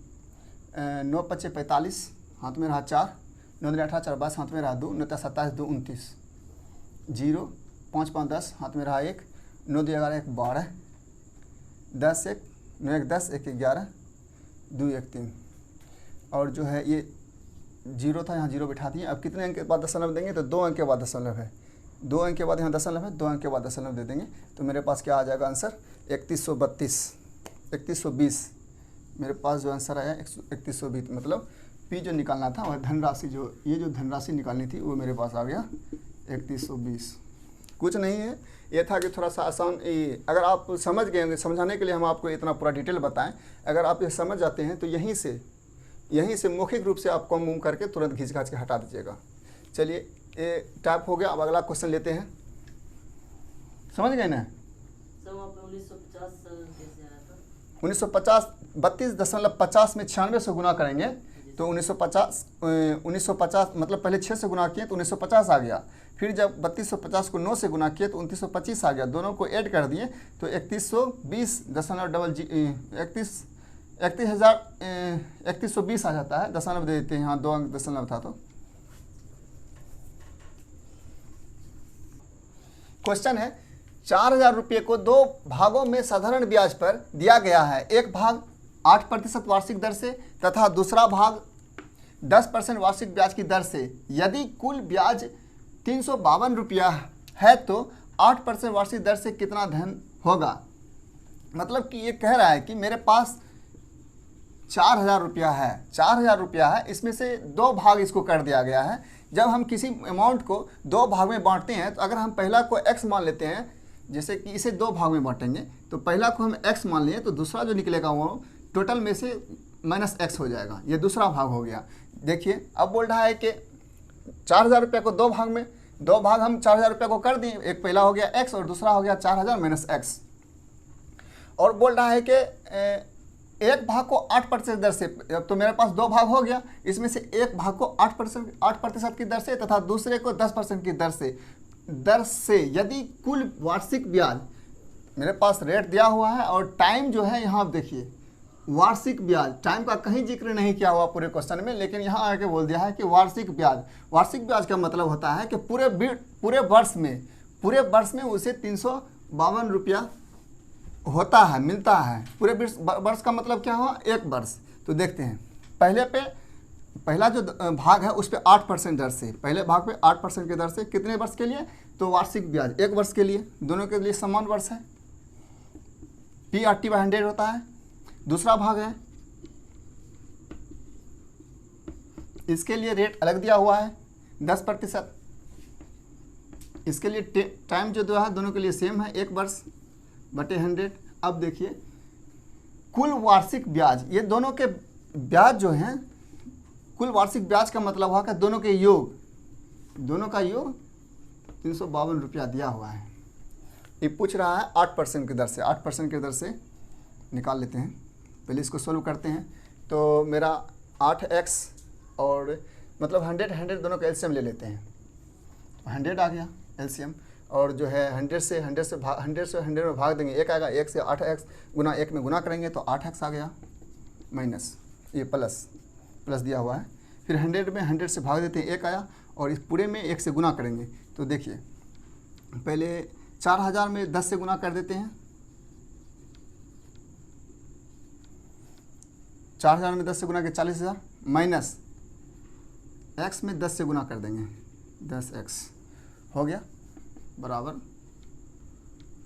9 पचे 45, हाथ में रहा 4, 9 दूनी 18 4 22, हाथ में रहा 2, 9 तिया 27 2 29, 0 5 5 10, हाथ में रहा 1, 9 2 11 1 12, 10 1 9 1 10 1 11 2 1 3, और जो है ये 0 था, यहाँ 0 बिठा दिए। अब कितने अंक के बाद दशमलव देंगे, तो 2 अंक के बाद दशमलव है, 2 अंक के बाद यहाँ दशमलव है, 2 अंक के बाद दशमलव दे देंगे, तो मेरे पास क्या आ जाएगा आंसर 3120 मेरे पास जो आंसर आया 3120। मतलब P जो निकालना था वह धनराशि, जो ये जो धनराशि निकालनी थी वो मेरे पास आ गया 3120। कुछ नहीं है, ये था कि थोड़ा सा आसान, अगर आप समझ गए होंगे, समझाने के लिए हम आपको इतना पूरा डिटेल बताएं, अगर आप ये समझ जाते हैं तो यहीं से मौखिक रूप से आप कम मूव करके तुरंत घिंच घाच के हटा दीजिएगा। चलिए ये टाइप हो गया। अब अगला क्वेश्चन लेते हैं, समझ गए ना। 1950 32.50 में 96 से गुना करेंगे तो 1950 मतलब पहले 6 से गुना किए तो 1950 आ गया। फिर जब 3250 को 9 से गुना किए तो 2925 आ गया। दोनों को ऐड कर दिए तो 3120 आ जाता है। दशमलव दे देते हैं, यहाँ 2 अंक दशमलव था। तो क्वेश्चन है 4000 रुपये को 2 भागों में साधारण ब्याज पर दिया गया है। एक भाग 8% वार्षिक दर से तथा दूसरा भाग 10% वार्षिक ब्याज की दर से। यदि कुल ब्याज 352 रुपया है तो 8% वार्षिक दर से कितना धन होगा। मतलब कि ये कह रहा है कि मेरे पास 4000 रुपया है, 4000 रुपया है, इसमें से 2 भाग इसको कर दिया गया है। जब हम किसी अमाउंट को 2 भाग में बांटते हैं तो अगर हम पहला को x मान लेते हैं, जैसे कि इसे 2 भाग में बांटेंगे तो पहला को हम x मान लिए तो दूसरा जो निकलेगा वो टोटल में से -x हो जाएगा। ये दूसरा भाग हो गया। देखिए अब बोल रहा है कि 4000 रुपये को 2 भाग में, 2 भाग हम 4000 रुपये को कर दिए, एक पहला हो गया x और दूसरा हो गया 4000 - x। और बोल रहा है कि एक भाग को 8% दर से, तो मेरे पास 2 भाग हो गया, इसमें से एक भाग को 8% की दर से तथा दूसरे को 10% की दर से यदि कुल वार्षिक ब्याज, मेरे पास रेट दिया हुआ है और टाइम जो है यहाँ देखिए वार्षिक ब्याज, टाइम का कहीं जिक्र नहीं किया हुआ पूरे क्वेश्चन में, लेकिन यहाँ आके बोल दिया है कि वार्षिक ब्याज। वार्षिक ब्याज का मतलब होता है कि पूरे वर्ष में उसे 352 रुपया होता है, मिलता है। पूरे वर्ष का मतलब क्या हुआ, 1 वर्ष। तो देखते हैं पहला जो भाग है उस पर 8% दर से, पहले भाग पे 8% की दर से कितने वर्ष के लिए, तो वार्षिक ब्याज 1 वर्ष के लिए, दोनों के लिए समान वर्ष है, P/100 होता है। दूसरा भाग है, इसके लिए रेट अलग दिया हुआ है 10%, इसके लिए टाइम जो है दोनों के लिए सेम है, 1 वर्ष बटे 100। अब देखिए कुल वार्षिक ब्याज, ये दोनों के ब्याज जो हैं, कुल वार्षिक ब्याज का मतलब हुआ कि दोनों का योग 352 रुपया दिया हुआ है। ये पूछ रहा है 8% की दर से, 8% की दर से निकाल लेते हैं। पहले इसको सोल्व करते हैं। तो मेरा 8x और मतलब 100 दोनों का एलसीएम ले लेते हैं, 100 आ गया एलसीएम। और जो है 100 से 100 में भाग देंगे, 1 आएगा, 1 से 8x गुना 1 में गुना करेंगे तो 8x आ गया, माइनस ये प्लस दिया हुआ है। फिर 100 में 100 से भाग देते हैं, 1 आया, और इस पूरे में 1 से गुना करेंगे। तो देखिए पहले 4000 में 10 से गुना कर देते हैं, 4000 में 10 से गुना के 40,000, माइनस x में 10 से गुना कर देंगे, 10x हो गया बराबर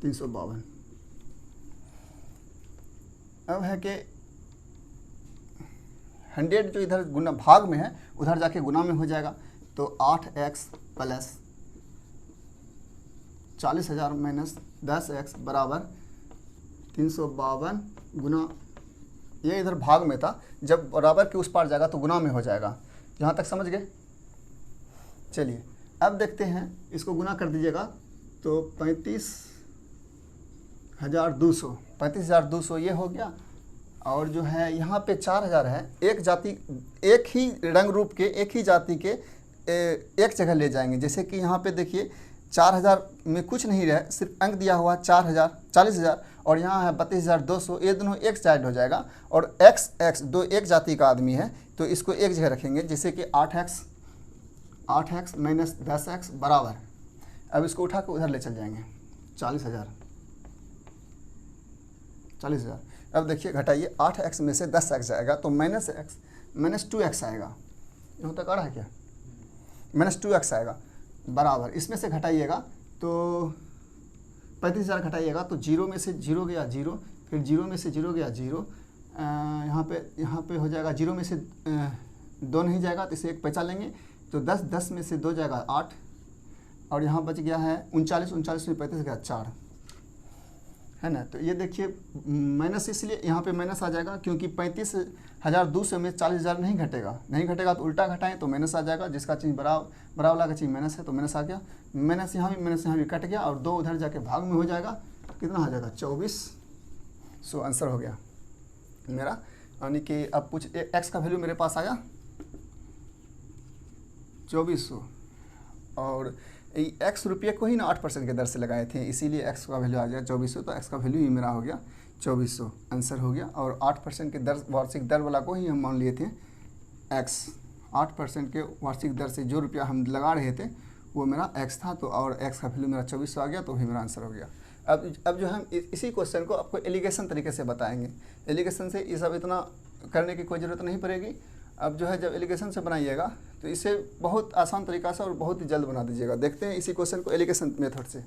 352। अब है कि 100 जो इधर गुना भाग में है उधर जाके गुना में हो जाएगा। तो 8x प्लस 40,000 माइनस 10x बराबर 352 गुना, ये इधर भाग में था, जब बराबर के उस पार जाएगा तो गुना में हो जाएगा। यहाँ तक समझ गए। चलिए अब देखते हैं, इसको गुना कर दीजिएगा तो 35,200 ये हो गया। और जो है यहाँ पे 4000 है, एक ही रंग रूप के एक ही जाति के एक जगह ले जाएंगे। जैसे कि यहाँ पे देखिए 4000 में कुछ नहीं रहे, सिर्फ अंक दिया हुआ 40,000 और यहाँ है 32,200, ये दोनों एक साइड हो जाएगा। और x दो एक जाति का आदमी है तो इसको एक जगह रखेंगे, जैसे कि 8x माइनस 10x बराबर, अब इसको उठा कर उधर ले चल जाएंगे 40,000। अब देखिए घटाइए, 8x में से 10x जाएगा तो माइनस 2x आएगा। यहाँ तक आ रहा है क्या, -2x आएगा बराबर, इसमें से घटाइएगा तो 35,000 घटाइएगा तो 0 में से 0 गया 0, फिर 0 में से 0 गया 0, यहाँ पे हो जाएगा 0 में से 2 नहीं जाएगा तो इसे 1 बचा लेंगे तो 10 में से 2 जाएगा 8, और यहाँ बच गया है 39, 39 में 35 गया 4, है ना। तो ये देखिए माइनस, इसलिए यहाँ पे माइनस आ जाएगा क्योंकि 35,200 में 40,000 नहीं घटेगा तो उल्टा घटाएं तो माइनस आ जाएगा, जिसका चिन्ह बराबर वाला का चिन्ह माइनस है तो माइनस आ गया, माइनस यहाँ भी कट गया और 2 उधर जाके भाग में हो जाएगा, कितना आ जाएगा 2400 आंसर हो गया मेरा। यानी कि अब कुछ एक्स का वैल्यू मेरे पास आया 2400 और एक्स रुपये को ही ना 8% के दर से लगाए थे, इसीलिए एक्स का वैल्यू आ गया 2400, तो एक्स का वैल्यू ही मेरा हो गया 2400 आंसर हो गया। और 8% के दर वार्षिक दर वाला को ही हम मान लिए थे एक्स, 8% के वार्षिक दर से जो रुपया हम लगा रहे थे वो मेरा एक्स था, तो और एक्स का वैल्यू मेरा 2400 आ गया, तो भी मेरा आंसर हो गया। अब जो हम इसी क्वेश्चन को आपको एलिगेशन तरीके से बताएंगे, एलिगेशन से ये सब इतना करने की कोई ज़रूरत नहीं पड़ेगी। अब जो है जब एलिगेशन से बनाइएगा तो इसे बहुत आसान तरीक़ा से और बहुत ही जल्द बना दीजिएगा। देखते हैं इसी क्वेश्चन को एलिगेशन मेथड से।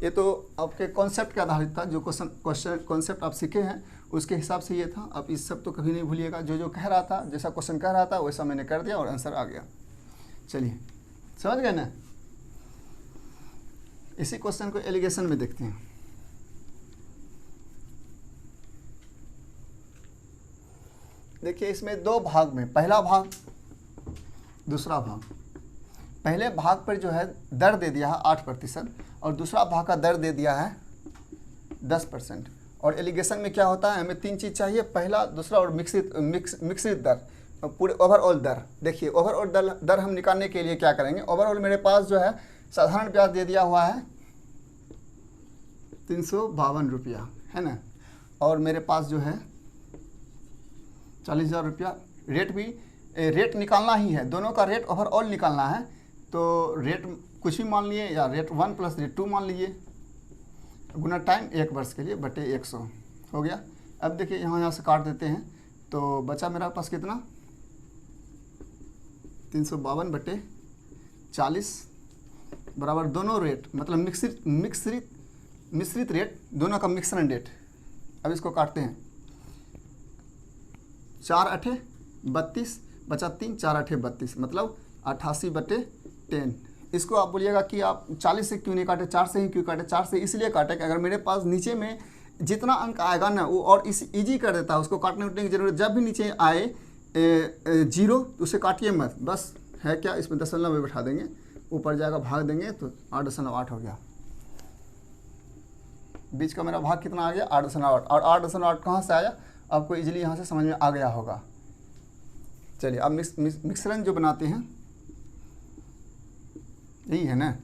ये तो आपके कॉन्सेप्ट के आधारित था, जो कॉन्सेप्ट आप सीखे हैं उसके हिसाब से ये था। आप इस सब तो कभी नहीं भूलिएगा, जो कह रहा था, जैसा क्वेश्चन कह रहा था वैसा मैंने कर दिया और आंसर आ गया। चलिए समझ गए ना। इसी क्वेश्चन को एलिगेशन में देखते हैं। देखिए इसमें 2 भाग में, पहला भाग दूसरा भाग। पहले भाग पर जो है दर दे दिया है 8% और दूसरा भाग का दर दे दिया है 10%। और एलिगेशन में क्या होता है, हमें 3 चीज़ चाहिए, पहला दूसरा और मिक्सित दर, पूरे ओवरऑल दर। देखिए ओवरऑल दर हम निकालने के लिए क्या करेंगे, ओवरऑल मेरे पास जो है साधारण ब्याज दे दिया हुआ है 352 रुपया, है ना। और मेरे पास जो है 40,000 रुपया रेट निकालना ही है, दोनों का रेट ओवरऑल निकालना है। तो रेट कुछ भी मान लिए या रेट 1 प्लस रेट 2 मान लीजिए, गुना टाइम 1 वर्ष के लिए बटे 100 हो गया। अब देखिए यहाँ से काट देते हैं तो बचा मेरा पास कितना 352 बटे 40 बराबर दोनों रेट, मतलब मिश्रित रेट, दोनों का मिश्रण रेट। अब इसको काटते हैं, 4 8 32 बचा 3, 4 8 32 मतलब 88 बटे 10। इसको आप बोलिएगा कि आप 40 से क्यों नहीं काटे, 4 से ही क्यों काटे। 4 से इसलिए काटे कि अगर मेरे पास नीचे में जितना अंक आएगा ना वो और इस ईजी कर देता है, उसको काटने उठने की जरूरत। जब भी नीचे आए 0 तो उसे काटिए मत, बस है क्या इसमें दशमलव में बैठा देंगे, ऊपर जाएगा भाग देंगे तो 8.8 हो गया। बीच का मेरा भाग कितना आ गया 8.8, और 8.8 कहाँ से आया आपको इजीली यहाँ से समझ में आ गया होगा। चलिए अब मिश्रण जो बनाते हैं यही है ना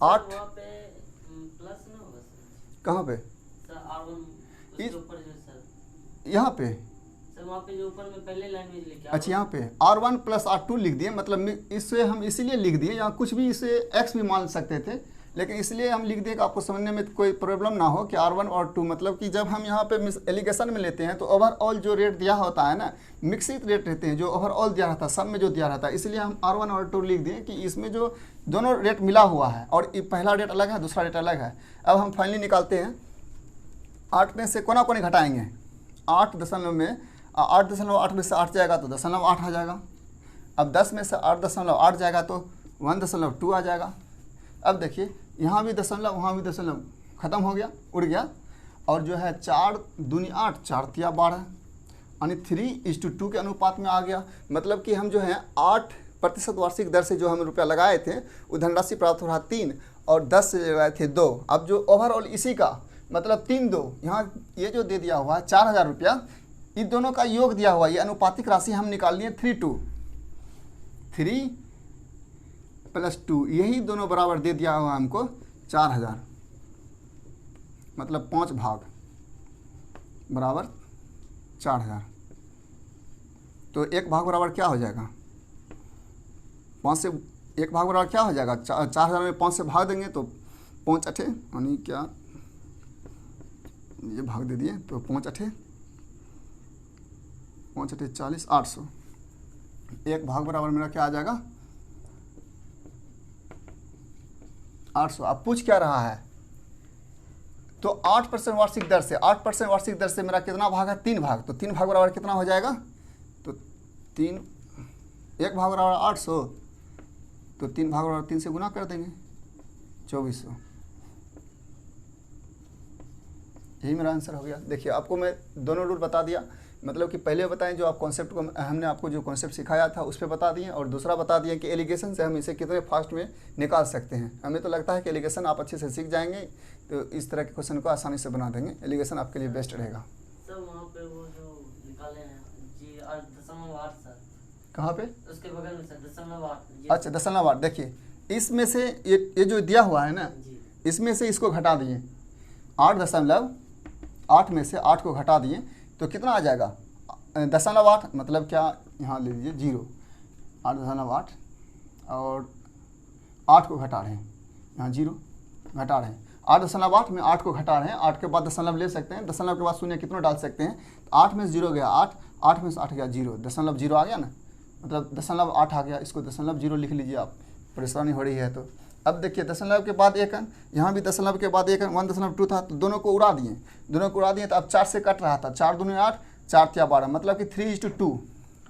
8 प्लस ना होगा सर, कहाँ पे सर R1 इसके ऊपर जो सर यहाँ पे सर वहाँ पे जो ऊपर में पहले लाइन में लिखा है। अच्छा यहाँ पे R1 प्लस R2 लिख दिए, मतलब इससे हम इसीलिए लिख दिए, यहाँ कुछ भी इसे x भी मान सकते थे, लेकिन इसलिए हम लिख दिए कि आपको समझने में कोई प्रॉब्लम ना हो कि R1 और 2, मतलब कि जब हम यहाँ पे एलिगेशन में लेते हैं तो ओवरऑल जो रेट दिया होता है ना, मिक्सित रेट रहते हैं, जो ओवरऑल दिया रहता है, सब में जो दिया रहता है, इसलिए हम R1 और 2 लिख दिए कि इसमें जो दोनों रेट मिला हुआ है और पहला रेट अलग है दूसरा रेट अलग है। अब हम फाइनली निकालते हैं, 8 में से कोना कोनी घटाएंगे, 8.8 में से 8 जाएगा तो 0.8 आ जाएगा। अब 10 में से 8.8 जाएगा तो 1.2 आ जाएगा। अब देखिए यहाँ भी दशमलव वहाँ भी दशमलव, ख़त्म हो गया, उड़ गया। और जो है 4 दूनी 8, 4 तिया 12, यानी 3:2 के अनुपात में आ गया। मतलब कि हम जो है 8% वार्षिक दर से जो हम रुपया लगाए थे वो धनराशि प्राप्त हो रहा 3 और 10 से लगाए थे 2। अब जो ओवरऑल इसी का मतलब 3-2, यहाँ ये जो दे दिया हुआ है 4,000 रुपया, इन दोनों का योग दिया हुआ, ये अनुपातिक राशि हम निकाल लिए 3 + 2, यही दोनों बराबर दे दिया हुआ हमको 4,000, मतलब 5 भाग बराबर 4,000। तो 1 भाग बराबर क्या हो जाएगा, 5 से 1 भाग बराबर क्या हो जाएगा, 4,000 में 5 से भाग देंगे तो 5 8, यानी क्या ये भाग दे दिए तो 5 8 40, 800। 1 भाग बराबर मेरा क्या आ जाएगा 800। अब पूछ क्या रहा है, तो 8% वार्षिक दर से, 8% वार्षिक दर से मेरा कितना भाग है 3 भाग, तो 3 भाग बराबर कितना हो जाएगा, तो 1 भाग बराबर 800, तो 3 भाग बराबर 3 से गुना कर देंगे, 2400। यही मेरा आंसर हो गया। देखिए आपको मैं दोनों रूल बता दिया, मतलब कि पहले बताएं जो आप कॉन्सेप्ट को हमने आपको जो कॉन्सेप्ट सिखाया था उस पर बता दिए, और दूसरा बता दिए कि एलिगेशन से हम इसे कितने फास्ट में निकाल सकते हैं। हमें तो लगता है कि एलिगेशन आप अच्छे से सीख जाएंगे तो इस तरह के क्वेश्चन को आसानी से बना देंगे। एलिगेशन आपके लिए बेस्ट रहेगा। सर वहाँ पे वो जो निकाले हैं जी 8.8 सर, कहाँ पे? उसके बगल में सर 8.8। अच्छा 8.8। देखिए इसमें से ये जो दिया हुआ है ना, जी इसमें से इसको घटा दिए, 8.8 में से 8 को घटा दिए तो कितना आ जाएगा? 0.8 मतलब क्या, यहाँ ले लीजिए 0, 8.8 और 8 को घटा रहे हैं, यहाँ 0 घटा रहे हैं। 8.8 में 8 को घटा रहे हैं, 8 के बाद दशमलव ले सकते हैं, दशमलव के बाद शून्य कितना डाल सकते हैं? तो 8 में से 0 गया 8, 8 में से 8 गया 0, दशमलव 0 आ गया ना, मतलब 0.8 आ गया। इसको 0.0 लिख लीजिए आप, परेशानी हो रही है तो। अब देखिए दशमलव के बाद 1 अंक, यहाँ भी दशमलव के बाद 1 अंक, 1.2 था तो दोनों को उड़ा दिए, तो अब 4 से कट रहा था, 4 दूनी 8, 4 तिया 12, मतलब कि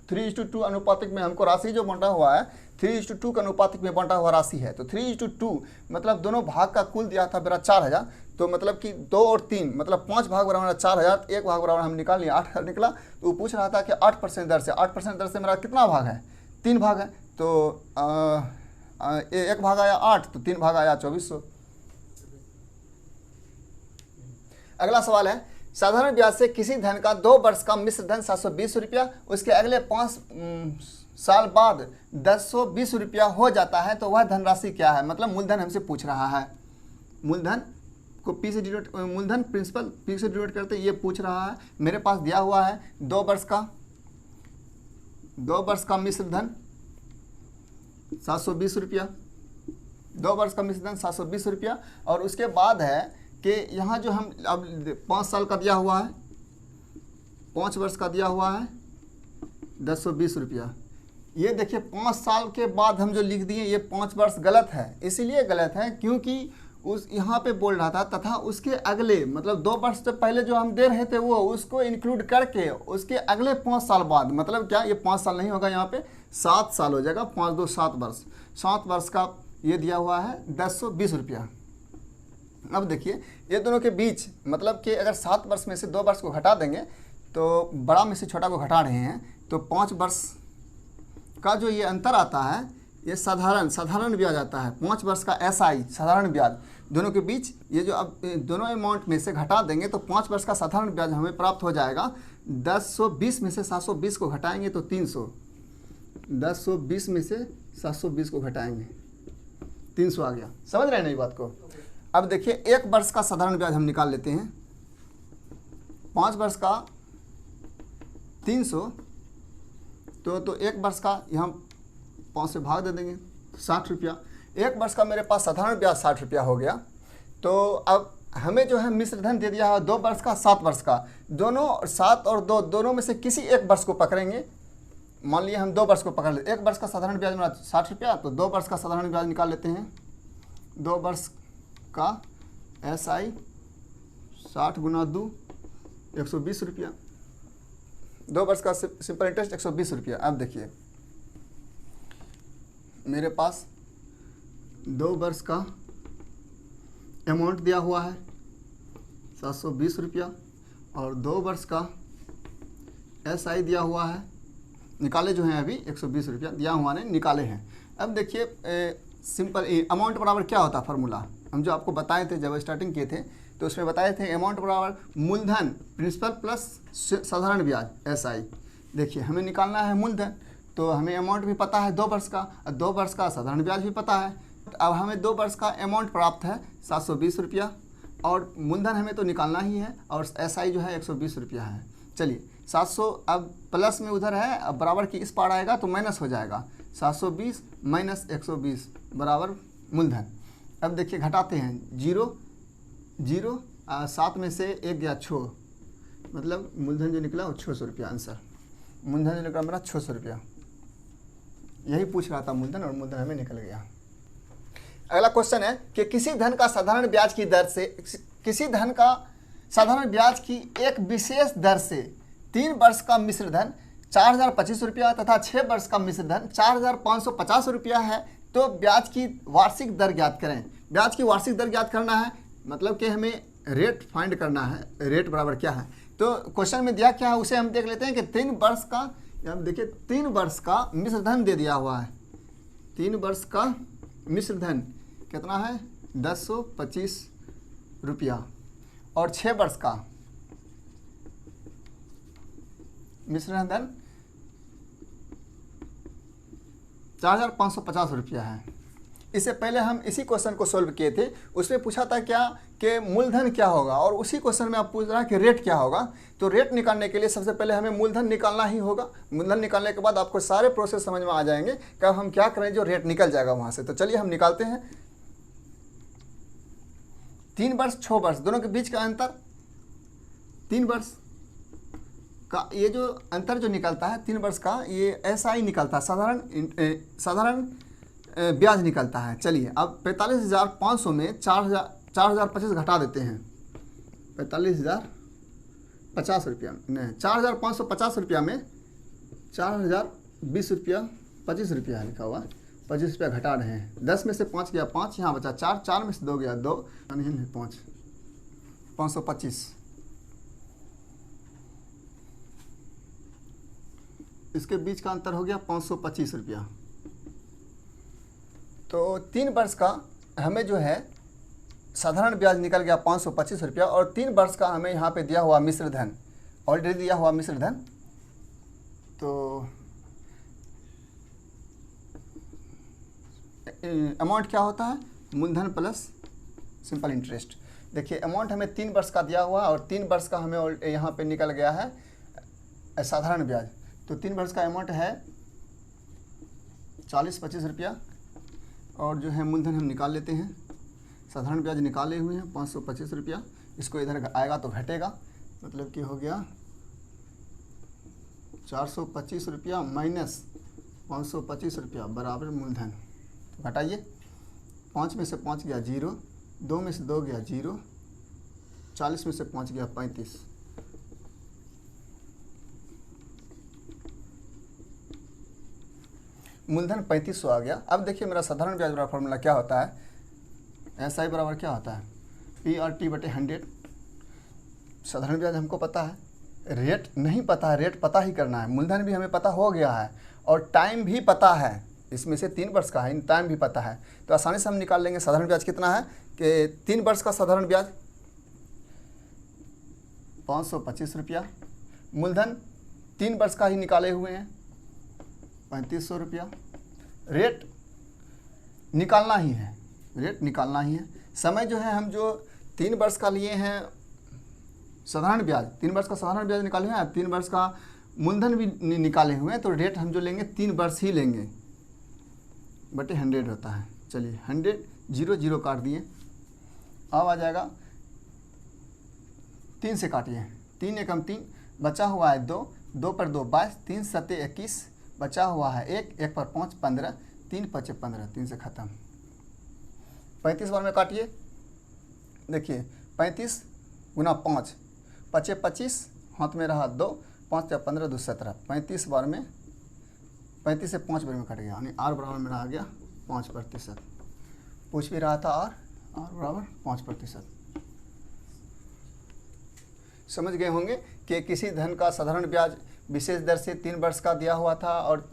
3:2 अनुपातिक में हमको राशि जो बंटा हुआ है 3:2 के अनुपातिक में बंटा हुआ राशि है। तो 3:2 मतलब दोनों भाग का कुल दिया था मेरा 4000, तो मतलब कि 2 और 3 मतलब 5 भाग बराबर 4000, 1 भाग बराबर हम निकाल लिए 8 निकला। तो वो पूछ रहा था कि 8% दर से, 8% दर से मेरा कितना भाग है? 3 भाग है, तो 1 भाग आया 8, तो 3 भाग आया 2400। अगला सवाल है, साधारण ब्याज से किसी धन का 2 वर्ष का मिश्र धन 720 रुपया, उसके अगले 5 साल बाद 1020 रुपया हो जाता है, तो वह धनराशि क्या है? मतलब मूलधन हमसे पूछ रहा है। मूलधन को पी से डिनोट, मूलधन प्रिंसिपल पी से डिनोट करते ये पूछ रहा है। मेरे पास दिया हुआ है 2 वर्ष का मिश्र धन 720 रुपया, 2 वर्ष का मिश्र धन 720 रुपया, और उसके बाद है कि यहाँ जो हम अब 5 साल का दिया हुआ है, 5 वर्ष का दिया हुआ है 1020 रुपया। ये देखिए 5 साल के बाद हम जो लिख दिए ये 5 वर्ष गलत है, इसीलिए गलत है क्योंकि उस यहाँ पे बोल रहा था तथा उसके अगले, मतलब 2 वर्ष से पहले जो हम दे रहे थे वो उसको इंक्लूड करके उसके अगले 5 साल बाद, मतलब क्या ये 5 साल नहीं होगा, यहाँ पे 7 साल हो जाएगा, 5 2 7 वर्ष, 7 वर्ष का ये दिया हुआ है 1020 रुपया। अब देखिए ये दोनों के बीच मतलब कि अगर 7 वर्ष में से 2 वर्ष को घटा देंगे तो बड़ा में से छोटा को घटा रहे हैं, तो 5 वर्ष का जो ये अंतर आता है ये साधारण ब्याज आता है। 5 वर्ष का SI साधारण ब्याज, दोनों के बीच ये जो अब दोनों अमाउंट में से घटा देंगे तो 5 वर्ष का साधारण ब्याज हमें प्राप्त हो जाएगा। 1020 में से 720 को घटाएंगे तो 300, 1020 में से 720 को घटाएंगे 300 आ गया। समझ रहे हैं ना ये बात को? अब देखिए 1 वर्ष का साधारण ब्याज हम निकाल लेते हैं, 5 वर्ष का 300, तो 1 वर्ष का यहाँ 5 से भाग दे देंगे 60 रुपया। 1 वर्ष का मेरे पास साधारण ब्याज 60 रुपया हो गया। तो अब हमें जो है मिश्र धन दे दिया है 2 वर्ष का 7 वर्ष का, दोनों 7 और 2 दोनों में से किसी 1 वर्ष को पकड़ेंगे। मान लिए हम 2 वर्ष को पकड़ लेते, 1 वर्ष का साधारण ब्याज मेरा 60 रुपया, तो 2 वर्ष का साधारण ब्याज निकाल लेते हैं। 2 वर्ष का SI 60 गुना 2 120 रुपया, 2 वर्ष का सिंपल इंटरेस्ट 120 रुपया। अब देखिए मेरे पास 2 वर्ष का अमाउंट दिया हुआ है 720 रुपया और 2 वर्ष का SI दिया हुआ है, निकाले जो हैं अभी 120 रुपया दिया हुआ ने निकाले हैं। अब देखिए सिंपल अमाउंट बराबर क्या होता है, फार्मूला हम जो आपको बताए थे जब स्टार्टिंग किए थे तो उसमें बताए थे अमाउंट बराबर मूलधन प्रिंसिपल प्लस साधारण ब्याज SI। देखिए हमें निकालना है मूलधन, तो हमें अमाउंट भी पता है 2 वर्ष का, और 2 वर्ष का साधारण ब्याज भी पता है। अब हमें 2 वर्ष का अमाउंट प्राप्त है 720 रुपया, और मूलधन हमें तो निकालना ही है, और SI जो है 120 रुपया है। चलिए 700 अब प्लस में उधर है, अब बराबर की इस पार आएगा तो माइनस हो जाएगा, 720 माइनस 120 बराबर मूलधन। अब देखिए घटाते हैं 0 0, 7 में से 1 गया 6, मतलब मूलधन जो निकला वो 600 रुपया आंसर। मूलधन जो निकला मेरा 600 रुपया, यही पूछ रहा था मूलधन, और मूलधन हमें निकल गया। अगला क्वेश्चन है कि किसी धन का साधारण ब्याज की दर से, किसी धन का साधारण ब्याज की एक विशेष दर से 3 वर्ष का मिश्र धन 4025 रुपया तथा 6 वर्ष का मिश्र धन 4550 रुपया है, तो ब्याज की वार्षिक दर ज्ञात करें। ब्याज की वार्षिक दर ज्ञात करना है, मतलब कि हमें रेट फाइंड करना है, रेट बराबर क्या है। तो क्वेश्चन में दिया क्या है उसे हम देख लेते हैं कि 3 वर्ष का, अब देखिए 3 वर्ष का मिश्र धन दे दिया हुआ है। 3 वर्ष का मिश्र धन कितना है 1025 रुपया, और 6 वर्ष का मिश्र धन 4550 रुपया है। इससे पहले हम इसी क्वेश्चन को सोल्व किए थे, उसमें पूछा था क्या कि मूलधन क्या होगा, और उसी क्वेश्चन में आप पूछ रहा है कि रेट क्या होगा। तो रेट निकालने के लिए सबसे पहले हमें मूलधन निकालना ही होगा। मूलधन निकालने के बाद आपको सारे प्रोसेस समझ में आ जाएंगे कि अब हम क्या करें जो रेट निकल जाएगा वहाँ से। तो चलिए हम निकालते हैं। 3 वर्ष 6 वर्ष दोनों के बीच का अंतर, 3 वर्ष का ये जो अंतर जो निकलता है 3 वर्ष का, ये ऐसा ही निकलता है, साधारण ब्याज निकलता है। चलिए अब 45,500 में 4,025 घटा देते हैं। 45,050 रुपया नहीं, 4,550 रुपया में 4,020 रुपया 25 रुपया लिखा हुआ, 25 रुपया घटा रहे हैं। 10 में से 5 गया 5, यहाँ बचा 4, 4 में से 2 गया 2, नहीं 5, 525। इसके बीच का अंतर हो गया 525 रुपया। तो 3 वर्ष का हमें जो है साधारण ब्याज निकल गया 525 रुपया, और 3 वर्ष का हमें यहाँ पे दिया हुआ मिश्र धन, ऑलरेडी दिया हुआ मिश्र धन। तो अमाउंट क्या होता है, मूलधन प्लस सिंपल इंटरेस्ट। देखिए अमाउंट हमें 3 वर्ष का दिया हुआ, और 3 वर्ष का हमें यहाँ पे निकल गया है साधारण ब्याज। तो 3 वर्ष का अमाउंट है 40-25 रुपया, और जो है मूलधन हम निकाल लेते हैं। साधारण ब्याज निकाले हुए हैं 525 रुपया, इसको इधर आएगा तो घटेगा, मतलब कि हो गया 425 रुपया माइनस 525 रुपया बराबर मूलधन। तो घटाइए, 5 में से 5 गया 0, 2 में से 2 गया 0, 40 में से 5 गया 35। मूलधन 3500 आ गया। अब देखिए मेरा साधारण ब्याज बराबर फार्मूला क्या होता है, SI बराबर क्या होता है PRT/100। साधारण ब्याज हमको पता है, रेट नहीं पता है, रेट पता ही करना है। मूलधन भी हमें पता हो गया है, और टाइम भी पता है, इसमें से 3 वर्ष का है, टाइम भी पता है। तो आसानी से हम निकाल लेंगे साधारण ब्याज कितना है कि 3 वर्ष का साधारण ब्याज 525 रुपया, मूलधन 3 वर्ष का ही निकाले हुए हैं 3500 रुपया। रेट निकालना ही है, रेट निकालना ही है। समय जो है हम जो 3 वर्ष का लिए हैं साधारण ब्याज, 3 वर्ष का साधारण ब्याज निकाले हुए हैं, 3 वर्ष का मूलधन भी निकाले हुए हैं। तो रेट हम जो लेंगे 3 वर्ष ही लेंगे, बटे 100 होता है। चलिए 100 0 0 काट दिए, अब आ जाएगा 3 से काटिए, 3 एकम 3, बचा हुआ है 2, 2 पर 2 22, 3 7 21, बचा हुआ है 1, 1 पर 5 15, 3 5 15, 3 से ख़त्म। 35 बार में काटिए, देखिए 35 गुना 5, 5 25, हाथ में रहा 2, 5 या 15 2 17, 35 बार में 35 से 5 बार में कट गया, यानी R बराबर मेरा आ गया 5%। पूछ भी रहा था R बराबर 5%। समझ गए होंगे कि किसी धन का साधारण ब्याज विशेष दर से 3 वर्ष का दिया हुआ था, और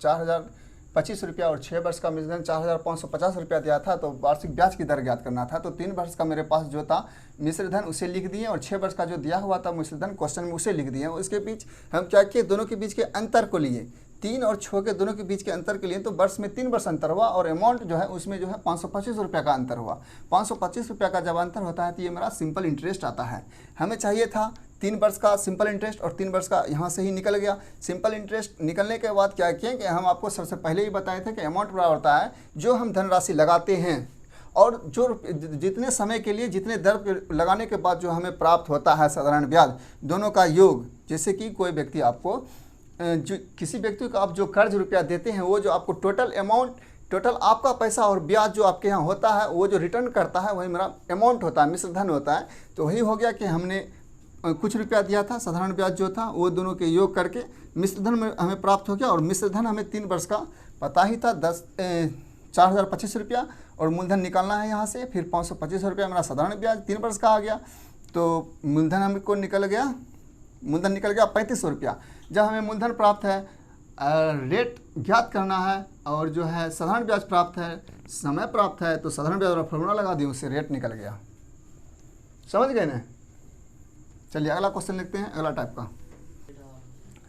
4025 रुपया, और 6 वर्ष का मिश्र धन 4550 रुपया दिया था। तो वार्षिक ब्याज की दर ज्ञात करना था। तो 3 वर्ष का मेरे पास जो था मिश्र धन उसे लिख दिए, और 6 वर्ष का जो दिया हुआ था मिश्र धन क्वेश्चन में उसे लिख दिए। उसके बीच हम क्या किए, दोनों के बीच के अंतर को लिए, 3 और 6 के दोनों के बीच के अंतर के लिए। तो वर्ष में 3 वर्ष अंतर हुआ, और अमाउंट जो है उसमें जो है 525 रुपया का अंतर हुआ। 525 रुपया का जब अंतर होता है तो ये मेरा सिंपल इंटरेस्ट आता है। हमें चाहिए था 3 वर्ष का सिंपल इंटरेस्ट, और 3 वर्ष का यहाँ से ही निकल गया। सिंपल इंटरेस्ट निकलने के बाद क्या किए कि हम आपको सबसे पहले ही बताए थे कि अमाउंट बराबर होता है जो हम धनराशि लगाते हैं, और जो जितने समय के लिए जितने दर पर लगाने के बाद जो हमें प्राप्त होता है साधारण ब्याज, दोनों का योग। जैसे कि कोई व्यक्ति आपको जो किसी व्यक्ति को आप जो कर्ज रुपया देते हैं, वो जो आपको टोटल अमाउंट, टोटल आपका पैसा और ब्याज जो आपके यहाँ होता है, वो जो रिटर्न करता है वही मेरा अमाउंट होता है, मिश्र धन होता है। तो वही हो गया कि हमने कुछ रुपया दिया था, साधारण ब्याज जो था वो दोनों के योग करके मिश्र धन में हमें प्राप्त हो गया। और मिश्र धन हमें 3 वर्ष का पता ही था, 4025 रुपया, और मूलधन निकालना है यहाँ से, फिर 525 रुपया मेरा साधारण ब्याज 3 वर्ष का आ गया। तो मूलधन हमको निकल गया, मूलधन निकल गया 3500 रुपया। जब हमें मूलधन प्राप्त है, रेट ज्ञात करना है, और जो है साधारण ब्याज प्राप्त है, समय प्राप्त है, तो साधारण ब्याज वाला फॉर्मूला लगा दिए, उससे रेट निकल गया। समझ गए ना? चलिए अगला क्वेश्चन लिखते हैं, अगला टाइप का।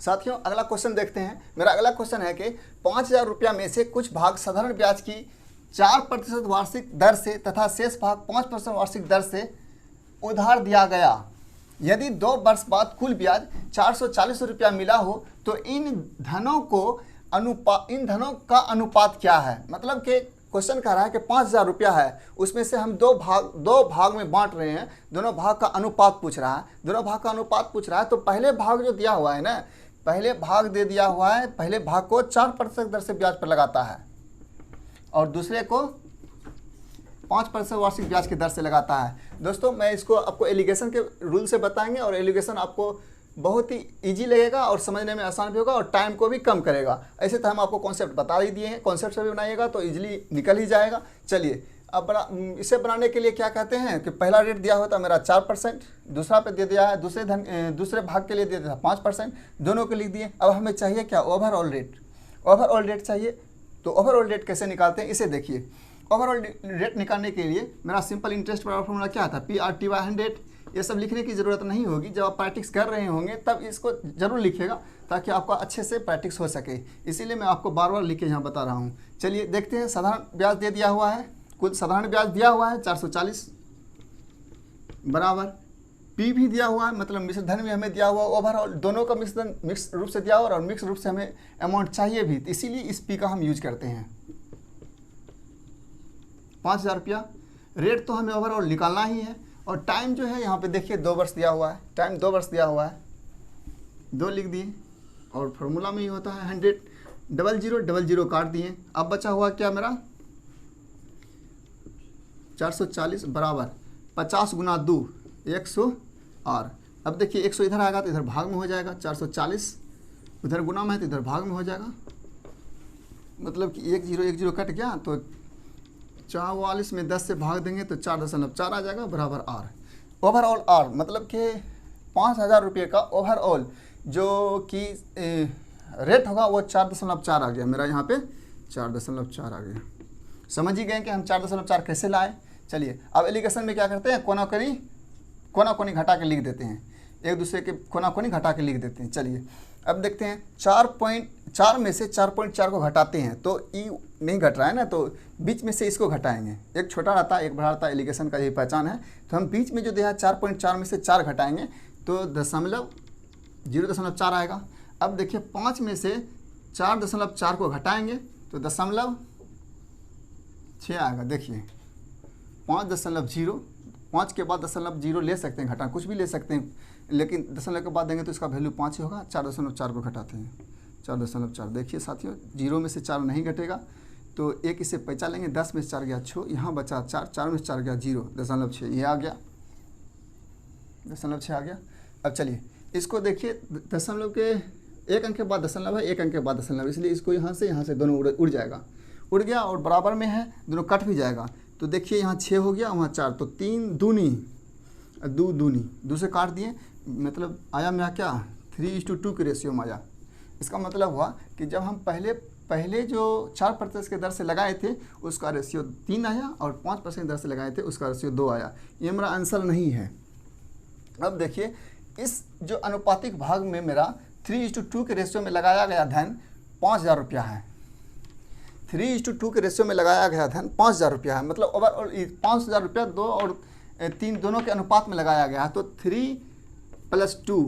साथियों अगला क्वेश्चन देखते हैं। मेरा अगला क्वेश्चन है कि 5000 रुपया में से कुछ भाग साधारण ब्याज की 4% वार्षिक दर से तथा शेष भाग 5% वार्षिक दर से उधार दिया गया। यदि 2 वर्ष बाद कुल ब्याज 440 रुपया मिला हो तो इन धनों का अनुपात क्या है? मतलब कि क्वेश्चन कह रहा है कि 5000 रुपया है, उसमें से हम दो भाग में बांट रहे हैं, दोनों भाग का अनुपात पूछ रहा है। दोनों भाग का अनुपात पूछ रहा है, तो पहले भाग जो दिया हुआ है ना, पहले भाग दे दिया हुआ है, पहले भाग को 4% दर से ब्याज पर लगाता है, और दूसरे को 5% वार्षिक ब्याज की दर से लगाता है। दोस्तों मैं इसको आपको एलिगेशन के रूल से बताएंगे, और एलिगेशन आपको बहुत ही इजी लगेगा और समझने में आसान भी होगा और टाइम को भी कम करेगा। ऐसे तो हम आपको कॉन्सेप्ट बता ही दिए हैं, कॉन्सेप्ट से भी बनाइएगा तो इजीली निकल ही जाएगा। चलिए अब इसे बनाने के लिए क्या कहते हैं कि पहला रेट दिया होता मेरा 4%, दूसरा पे दे दिया है, दूसरे भाग के लिए दे दिया 5%, दोनों को लिख दिए। अब हमें चाहिए क्या? Overall rate. ओवरऑल रेट चाहिए, तो ओवरऑल रेट कैसे निकालते हैं इसे देखिए। ओवरऑल रेट निकालने के लिए मेरा सिंपल इंटरेस्ट वाला फॉर्मूला क्या था? PRTY100। ये सब लिखने की ज़रूरत नहीं होगी, जब आप प्रैक्टिस कर रहे होंगे तब इसको ज़रूर लिखिएगा ताकि आपका अच्छे से प्रैक्टिस हो सके। इसीलिए मैं आपको बार बार लिख के यहाँ बता रहा हूँ। चलिए देखते हैं। साधारण ब्याज दे दिया हुआ है, कुल साधारण ब्याज दिया हुआ है 440 बराबर P भी दिया हुआ है, मतलब मिश्र धन भी हमें दिया हुआ। ओवरऑल दोनों का मिक्स रूप से दिया हुआ और मिक्स रूप से हमें अमाउंट चाहिए भी, इसीलिए इस P का हम यूज करते हैं। 5000 रुपया रेट तो हमें ओवरऑल निकालना ही है, और टाइम जो है यहाँ पे देखिए 2 वर्ष दिया हुआ है, टाइम 2 वर्ष दिया हुआ है, 2 लिख दिए, और फार्मूला में ही होता है 100, 0000 काट दिए। अब बचा हुआ क्या मेरा? 440 बराबर 50 गुना 2 100, और अब देखिए 100 इधर आएगा तो इधर भाग में हो जाएगा, 440 उधर गुना में है तो इधर भाग में हो जाएगा, मतलब कि 1010 कट गया, तो 44 में 10 से भाग देंगे तो 4.4 आ जाएगा बराबर R। ओवरऑल R मतलब कि 5000 रुपये का ओवरऑल जो कि रेट होगा वो 4.4 आ गया मेरा, यहाँ पे 4.4 आ गया। समझ ही गए कि हम 4.4 कैसे लाए। चलिए अब एलिगेशन में क्या करते हैं, कोना कोनी घटा के लिख देते हैं, एक दूसरे के कोना कोनी घटा के लिख देते हैं। चलिए अब देखते हैं 4.4 में से 4.4 को घटाते हैं तो ई नहीं घट रहा है ना, तो बीच में से इसको घटाएंगे, एक छोटा रहता है एक बड़ा रहता है, एलिगेशन का यही पहचान है। तो हम बीच में जो दिया है 4.4 में से 4 घटाएंगे तो 0.4 आएगा। अब देखिए 5 में से 4.4 को घटाएंगे तो 0.6 आएगा। देखिए 5.0, 5 के बाद 0.0 ले सकते हैं, घटा कुछ भी ले सकते हैं, लेकिन 0 के बाद देंगे तो इसका वैल्यू 5 ही होगा। 4.4 को घटाते हैं 4.4। देखिए साथियों 0 में से 4 नहीं घटेगा तो एक इसे पैंचा लेंगे, 10 में से 4 गया 6, यहाँ बचा 4, 4 में से 4 गया 0, 0.6 ये आ गया, 0.6 आ गया। अब चलिए इसको देखिए, दशमलव के एक अंक के बाद दशमलव है, एक अंक के बाद दशमलव, इसलिए इसको यहाँ से दोनों उड़ जाएगा, उड़ गया और बराबर में है, दोनों कट भी जाएगा। तो देखिए यहाँ 6 हो गया, वहाँ 4, तो 3 दूनी 2 से काट दिए, मतलब आया मेरा क्या 3:2 के रेशियो में आया। इसका मतलब हुआ कि जब हम पहले जो 4% के दर से लगाए थे उसका रेशियो 3 आया, और 5% दर से लगाए थे उसका रेशियो 2 आया। ये मेरा आंसर नहीं है। अब देखिए इस जो अनुपातिक भाग में मेरा 3:2 के रेशियो में लगाया गया धन 5000 रुपया है। 3:2 के रेशियो में लगाया गया धन 5000 रुपया है, मतलब ओवरऑल 5000 रुपया 2 और 3 दोनों के अनुपात में लगाया गया है। तो 3 + 2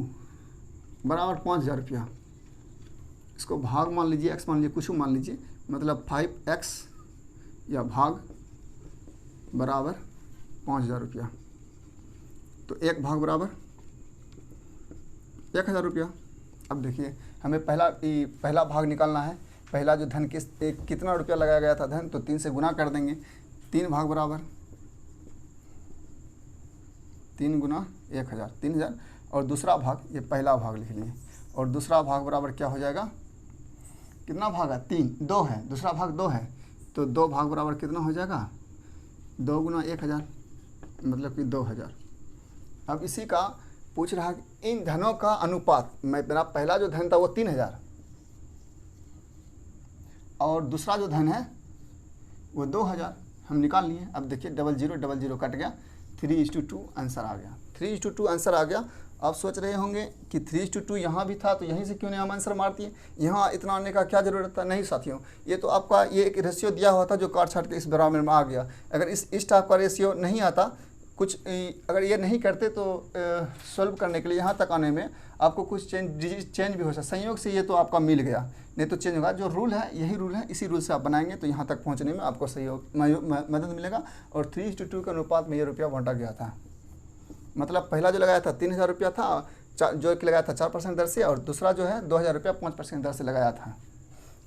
बराबर 5000 रुपया। इसको भाग मान लीजिए, x मान लीजिए, कुछ मान लीजिए, मतलब 5x या भाग बराबर 5000 रुपया। तो एक भाग बराबर 1000 रुपया। अब देखिए हमें पहला भाग निकालना है। पहला जो धन कितना रुपया लगाया गया था धन, तो 3 से गुना कर देंगे, 3 भाग बराबर 3 गुना 1000, 3000। और दूसरा भाग, ये पहला भाग लिख लिए, और दूसरा भाग बराबर क्या हो जाएगा, कितना भाग है 3, 2 है, दूसरा भाग 2 है, तो 2 भाग बराबर कितना हो जाएगा, 2 गुना 1000 मतलब कि 2000। अब इसी का पूछ रहा है इन धनों का अनुपात। मेरा पहला जो धन था वो 3000 और दूसरा जो धन है वो 2000 हम निकाल लिए। अब देखिए 00 कट गया, 3:2 आंसर आ गया। 3:2 आंसर आ गया। आप सोच रहे होंगे कि 3:2 यहाँ भी था तो यहीं से क्यों नहीं हम आंसर मार दिए, यहाँ इतना आने का क्या ज़रूरत था। नहीं साथियों, ये तो आपका ये एक रेशियो दिया हुआ था जो काट छाट के इस बराबर में आ गया। अगर इस टाइप का रेशियो नहीं आता, कुछ अगर ये नहीं करते तो सॉल्व करने के लिए यहाँ तक आने में आपको कुछ चेंज भी हो सकता। संयोग से ये तो आपका मिल गया, नहीं तो चेंज होगा। जो रूल है यही रूल है, इसी रूल से आप बनाएंगे तो यहाँ तक पहुँचने में आपको सहयोग मदद मिलेगा। और 3:2 के अनुपात में ये रुपया बांटा गया था। मतलब पहला जो लगाया था 3000 रुपया था, जो कि लगाया था 4% दर से, और दूसरा जो है 2000 रुपया 5% दर से लगाया था।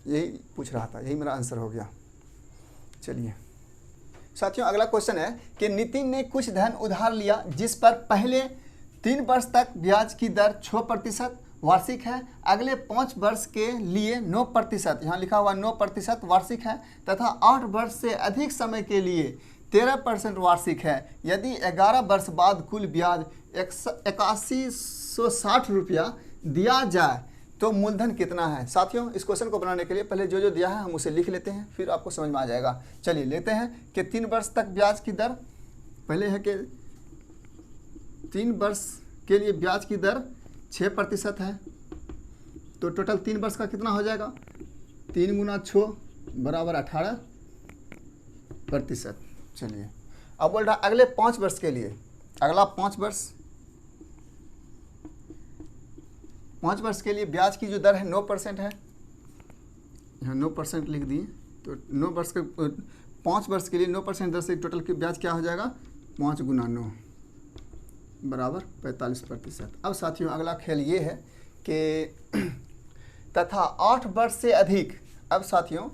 यही पूछ रहा था, यही मेरा आंसर हो गया। चलिए साथियों, अगला क्वेश्चन है कि नितिन ने कुछ धन उधार लिया जिस पर पहले 3 वर्ष तक ब्याज की दर 6% वार्षिक है, अगले 5 वर्ष के लिए 9%, यहाँ लिखा हुआ 9% वार्षिक है, तथा 8 वर्ष से अधिक समय के लिए 13% वार्षिक है। यदि 11 वर्ष बाद कुल ब्याज 8160 रुपया दिया जाए तो मूलधन कितना है। साथियों, इस क्वेश्चन को बनाने के लिए पहले जो जो दिया है हम उसे लिख लेते हैं, फिर आपको समझ में आ जाएगा। चलिए लेते हैं कि 3 वर्ष तक ब्याज की दर, पहले है कि 3 वर्ष के लिए ब्याज की दर 6% है, तो टोटल 3 वर्ष का कितना हो जाएगा, 3 गुना 6 बराबर 18%। चलिए अब बोल रहा अगले 5 वर्ष के लिए, अगला 5 वर्ष के लिए ब्याज की जो दर है 9% है, यहाँ 9% लिख दिए। तो 5 वर्ष के लिए 9% दर से टोटल की ब्याज क्या हो जाएगा, 5 गुना 9 बराबर 45%। अब साथियों अगला खेल ये है कि तथा 8 वर्ष से अधिक, अब साथियों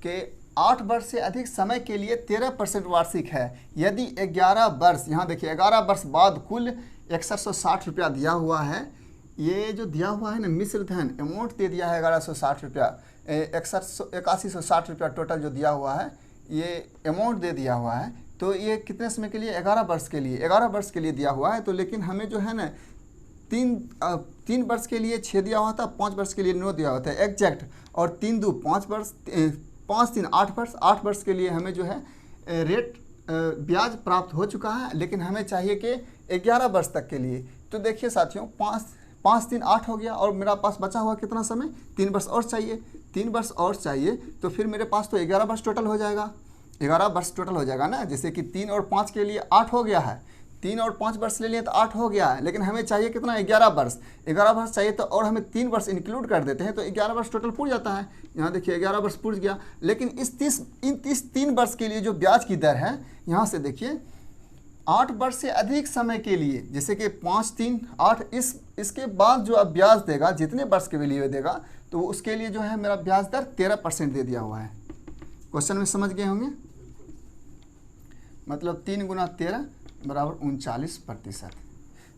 के 8 वर्ष से अधिक समय के लिए 13% वार्षिक है। यदि 11 वर्ष, यहाँ देखिए 11 वर्ष बाद कुल 6160 रुपया दिया हुआ है। ये जो दिया हुआ है ना मिश्र धन अमाउंट दे दिया है 1160 रुपया, 8160 रुपया टोटल जो दिया हुआ है, ये अमाउंट दे दिया हुआ है। तो ये कितने समय के लिए, 11 वर्ष के लिए, 11 वर्ष के लिए दिया हुआ है। तो लेकिन हमें जो है ना 3 वर्ष के लिए 6 दिया हुआ था, 5 वर्ष के लिए 9 दिया हुआ था एग्जैक्ट, और 3 2 5 वर्ष, 5 3 8 वर्ष, 8 वर्ष के लिए हमें जो है रेट ब्याज प्राप्त हो चुका है। लेकिन हमें चाहिए कि 11 वर्ष तक के लिए। तो देखिए साथियों 5 3 8 हो गया, और मेरा पास बचा हुआ कितना समय, 3 वर्ष और चाहिए। 3 वर्ष और चाहिए तो फिर मेरे पास तो 11 वर्ष टोटल हो जाएगा, 11 वर्ष टोटल हो जाएगा ना। जैसे कि 3 और 5 के लिए 8 हो गया है, 3 और 5 वर्ष ले लिए तो 8 हो गया है। लेकिन हमें चाहिए कितना, 11 वर्ष। 11 वर्ष चाहिए तो और हमें 3 वर्ष इंक्लूड कर देते हैं तो 11 वर्ष टोटल पूर जाता है। यहाँ देखिए 11 वर्ष पूर गया। लेकिन इस 3 वर्ष के लिए जो ब्याज की दर है, यहाँ से देखिए 8 वर्ष से अधिक समय के लिए, जैसे कि 5 3 8, इसके बाद जो अब ब्याज देगा, जितने वर्ष के लिए देगा, तो उसके लिए जो है मेरा ब्याज दर 13% दे दिया हुआ है। क्वेश्चन में समझ गए होंगे। मतलब 3 गुना 13 बराबर 39%।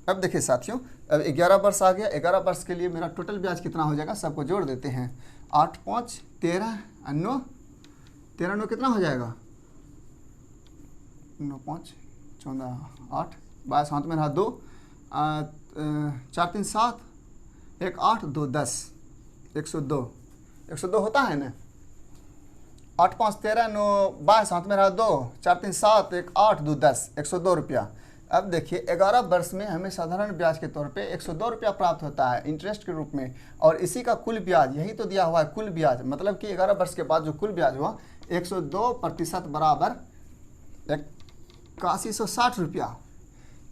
अब देखिए साथियों, अब 11 वर्ष आ गया। 11 वर्ष के लिए मेरा टोटल ब्याज कितना हो जाएगा, सबको जोड़ देते हैं। 8 5 13 9, 13 9 कितना हो जाएगा, 9 5 14 8, 22 हाथ में रहा 2, 4 3 7, 1 8 2 10, 102 होता है ना। 8 5 13 9 22 हाथ में रहा 2, 4 3 7, 1 8 2 10, 102 रुपया। अब देखिए 11 वर्ष में हमें साधारण ब्याज के तौर पे 102 रुपया प्राप्त होता है इंटरेस्ट के रूप में, और इसी का कुल ब्याज यही तो दिया हुआ है, कुल ब्याज। मतलब कि 11 वर्ष के बाद जो कुल ब्याज हुआ 102% बराबर 8160 रुपया।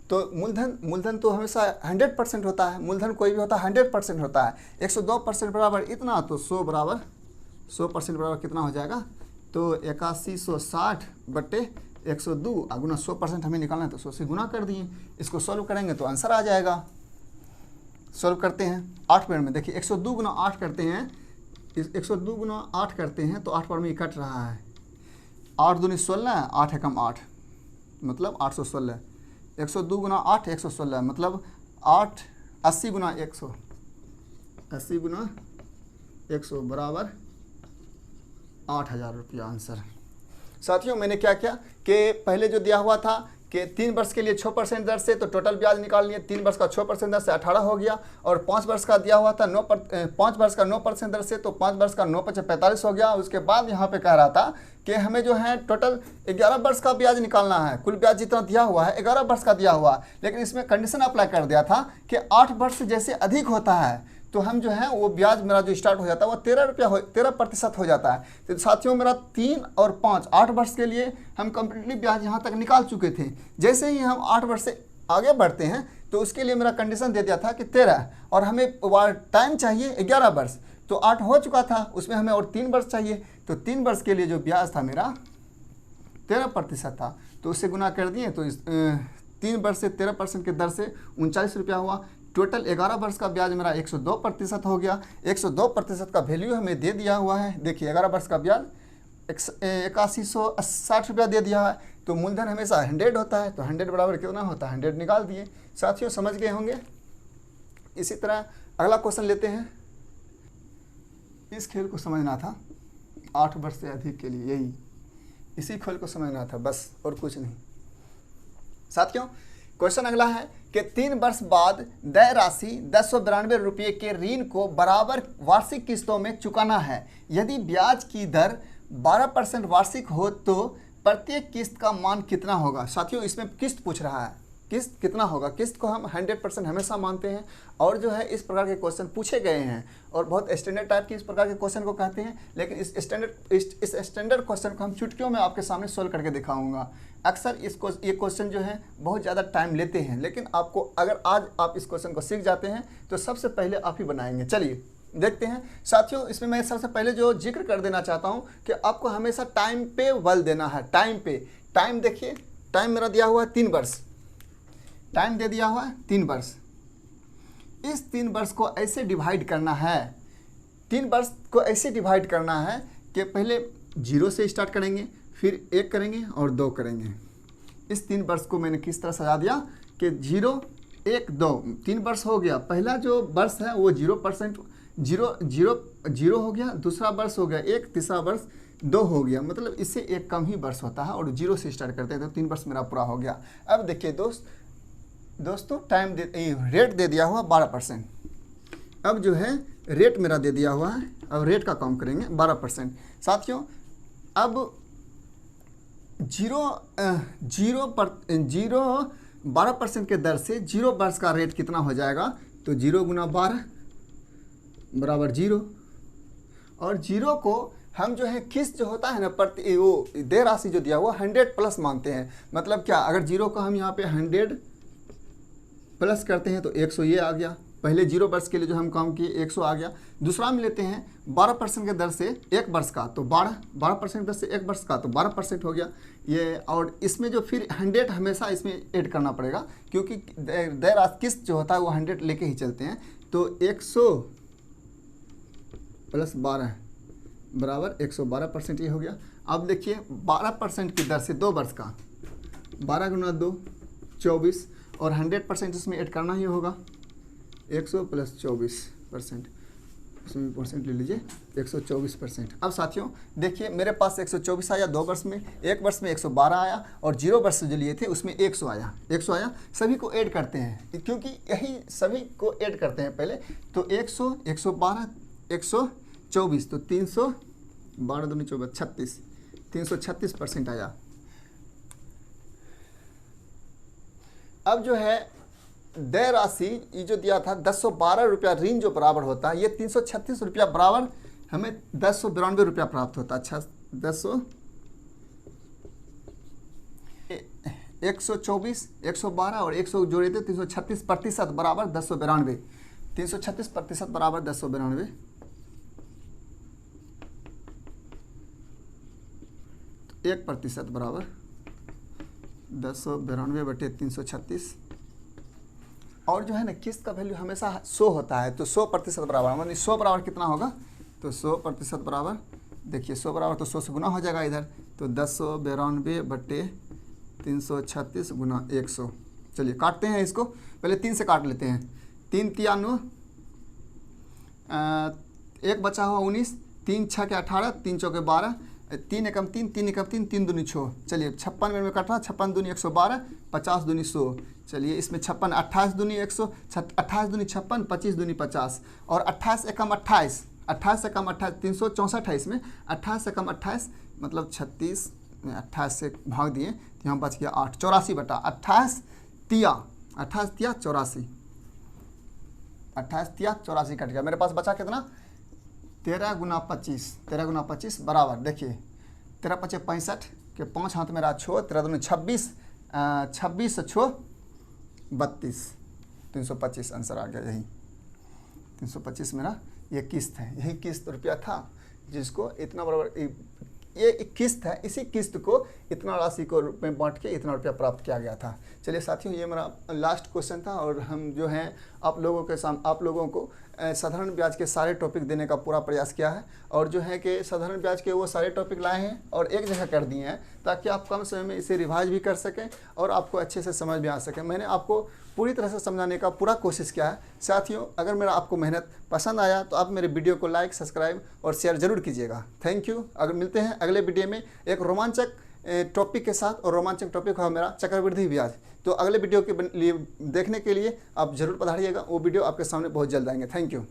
तो मूलधन तो हमेशा 100% होता है, मूलधन कोई भी होता है 100% होता है। 102% बराबर इतना, तो 100% बराबर कितना हो जाएगा, तो 8160 बटे 102 गुना 100% हमें निकालना है, तो 100 से गुना कर दिए। इसको सॉल्व करेंगे तो आंसर आ जाएगा। सॉल्व करते हैं 8 बार में। देखिए 102 गुना 8 करते हैं, 102 गुना 8 करते हैं तो 8 बार में ये कट रहा है। 8 दूनी 16, 8 एकम 8 मतलब 816। 102 गुना 8 116 मतलब 80 गुना 100, 80 गुना 100 बराबर 8000 रुपया आंसर। साथियों मैंने क्या किया कि पहले जो दिया हुआ था कि 3 वर्ष के लिए 6% दर से, तो टोटल ब्याज निकाल लिए। 3 वर्ष का 6% दर से 18 हो गया, और 5 वर्ष का दिया हुआ था 5 वर्ष का 9% दर से, तो 5 वर्ष का 9×45 हो गया। उसके बाद यहाँ पे कह रहा था कि हमें जो है टोटल 11 वर्ष का ब्याज निकालना है। कुल ब्याज जितना दिया हुआ है 11 वर्ष का दिया हुआ है, लेकिन इसमें कंडीशन अप्लाई कर दिया था कि 8 वर्ष जैसे अधिक होता है तो हम जो है वो ब्याज मेरा जो स्टार्ट हो जाता है वो 13% हो जाता है। तो साथियों मेरा 3 और 5 8 वर्ष के लिए हम कंप्लीटली ब्याज यहाँ तक निकाल चुके थे। जैसे ही हम 8 वर्ष से आगे बढ़ते हैं तो उसके लिए मेरा कंडीशन दे दिया था कि 13, और हमें टाइम चाहिए 11 वर्ष, तो 8 हो चुका था, उसमें हमें और 3 वर्ष चाहिए। तो 3 वर्ष के लिए जो ब्याज था मेरा 13% था, तो उससे गुना कर दिए, तो 3 वर्ष से 13% के दर से 39 रुपया हुआ। टोटल 11 वर्ष का ब्याज मेरा 102% हो गया। 102% का वैल्यू हमें दे दिया हुआ है। देखिए 11 वर्ष का ब्याज 8160 रुपया दे दिया है। तो मूलधन हमेशा 100 होता है, तो 100 बराबर कितना होता है, 100 निकाल दिए। साथियों समझ गए होंगे। इसी तरह अगला क्वेश्चन लेते हैं। इस खेल को समझना था 8 वर्ष से अधिक के लिए, यही इसी खेल को समझना था बस, और कुछ नहीं। साथियों क्वेश्चन अगला है कि 3 वर्ष बाद देय राशि 1092 रुपये के ऋण को बराबर वार्षिक किस्तों में चुकाना है। यदि ब्याज की दर 12% वार्षिक हो तो प्रत्येक किस्त का मान कितना होगा। साथियों इसमें किस्त पूछ रहा है, किस्त कितना होगा। किस्त को हम 100% हमेशा मानते हैं, और जो है इस प्रकार के क्वेश्चन पूछे गए हैं, और बहुत स्टैंडर्ड टाइप के इस प्रकार के क्वेश्चन को कहते हैं। लेकिन इस स्टैंडर्ड क्वेश्चन को हम चुटकियों में आपके सामने सोल्व करके दिखाऊंगा। अक्सर ये क्वेश्चन जो है बहुत ज़्यादा टाइम लेते हैं, लेकिन आपको अगर आज आप इस क्वेश्चन को सीख जाते हैं तो सबसे पहले आप ही बनाएंगे। चलिए देखते हैं। साथियों इसमें मैं सबसे पहले जो जिक्र कर देना चाहता हूँ कि आपको हमेशा टाइम पे बल देना है। टाइम पे, टाइम देखिए, टाइम मेरा दिया हुआ है 3 वर्ष, टाइम दे दिया हुआ है 3 वर्ष। इस 3 वर्ष को ऐसे डिवाइड करना है, 3 वर्ष को ऐसे डिवाइड करना है कि पहले 0 से स्टार्ट करेंगे, फिर 1 करेंगे और 2 करेंगे। इस 3 वर्ष को मैंने किस तरह सजा दिया कि 0 1 2 3 वर्ष हो गया। पहला जो वर्ष है वो 0% 0 हो गया, दूसरा वर्ष हो गया 1, तीसरा वर्ष 2 हो गया। मतलब इससे एक कम ही वर्ष होता है, और 0 से स्टार्ट करते हैं तो 3 वर्ष मेरा पूरा हो गया। अब देखिए दोस्तों टाइम रेट दे दिया हुआ 12%। अब जो है रेट मेरा दे दिया हुआ है, अब रेट का काम करेंगे 12%। साथियों अब 12% के दर से 0 वर्ष का रेट कितना हो जाएगा, तो 0 × 12 बराबर 0। और 0 को हम जो है किस्त जो होता है ना प्रति वो देय राशि जो दिया हुआ 100+ मानते हैं। मतलब क्या, अगर 0 को हम यहाँ पे 100+ करते हैं तो 100 ये आ गया। पहले 0 वर्ष के लिए जो हम काम किए 100 आ गया। दूसरा में लेते हैं 12% के दर से 1 वर्ष का, तो 12% दर से 1 वर्ष का तो 12% हो गया ये। और इसमें जो फिर 100 हमेशा इसमें ऐड करना पड़ेगा, क्योंकि देय राशि किस्त जो होता है वो 100 लेके ही चलते हैं। तो 100 + 12 बराबर 112% ये हो गया। अब देखिए 12% की दर से 2 वर्ष का 12 × 2 24, और 100% इसमें ऐड करना ही होगा। 100 + 24%, इसमें परसेंट ले लीजिए 124%। अब साथियों देखिए मेरे पास 124 आया 2 वर्ष में, 1 वर्ष में 112 आया, और 0 वर्ष जो लिए थे उसमें 100 आया। 100 आया, सभी को ऐड करते हैं क्योंकि यही सभी को ऐड करते हैं पहले। तो 100 112 124, तो 312 दूनी 36, 336% आया। अब जो है देय राशि ये जो दिया था 1012 रुपया ऋण जो बराबर होता है, ये 336 रुपया बराबर हमें 1092 रुपया प्राप्त होता है। अच्छा 124 112 और 100 जोड़े थे 336% बराबर 1092, 336% बराबर 1092। 1% बराबर 1092/336। और जो है ना किस्त का वैल्यू हमेशा 100 होता है, तो 100% बराबर, मतलब 100 बराबर कितना होगा, तो 100% बराबर, देखिए 100 बराबर तो 100 से गुना हो जाएगा इधर, तो 1092/336 गुना 100। चलिए काटते हैं इसको, पहले 3 से काट लेते हैं। 3 × 9 1 बचा हुआ 19, 3 × 6 = 18, 3 × 4 = 12, 3 एकम 3, 3 एकम 3, 3 दूनी 6। चलिए 56 में कट रहा, 56 दूनी 112, 50 दूनी 100। चलिए इसमें 56, 28 दूनी 100, 28 दूनी 56, 25 दूनी 50 और 28 एकम 28, 28 एकम 28, 364 है इसमें। 28 एकम 28 मतलब 36 में 28 से भाग दिए तो यहाँ बच गया 8, 84 बटा 28 तिया 84, 28 तिया 84 कट गया। मेरे पास बचा कितना? 13 गुना 25, 13 गुना 25 बराबर, देखिए 13 पचे 65 के 5 हाथ मेरा छो, 13 दूनी 26, 26 से छो 32, 325 आंसर आ गया। यही 325 मेरा ये किस्त है, यही किस्त रुपया था जिसको इतना बराबर ये एक किस्त है, इसी किस्त को इतना राशि को में बांट के इतना रुपया प्राप्त किया गया था। चलिए साथियों, ये मेरा लास्ट क्वेश्चन था और हम जो हैं आप लोगों को साधारण ब्याज के सारे टॉपिक देने का पूरा प्रयास किया है और जो है कि साधारण ब्याज के वो सारे टॉपिक लाए हैं और एक जगह कर दिए हैं ताकि आप कम समय में इसे रिवाइज भी कर सकें और आपको अच्छे से समझ में आ सके। मैंने आपको पूरी तरह से समझाने का पूरा कोशिश किया है। साथियों, अगर मेरा आपको मेहनत पसंद आया तो आप मेरे वीडियो को लाइक, सब्सक्राइब और शेयर जरूर कीजिएगा। Thank you. अगर मिलते हैं अगले वीडियो में एक रोमांचक टॉपिक के साथ और रोमांचक टॉपिक है मेरा चक्रवृद्धि ब्याज। तो अगले वीडियो के लिए देखने के लिए आप जरूर पधारिएगा, वो वीडियो आपके सामने बहुत जल्द आएंगे। Thank you.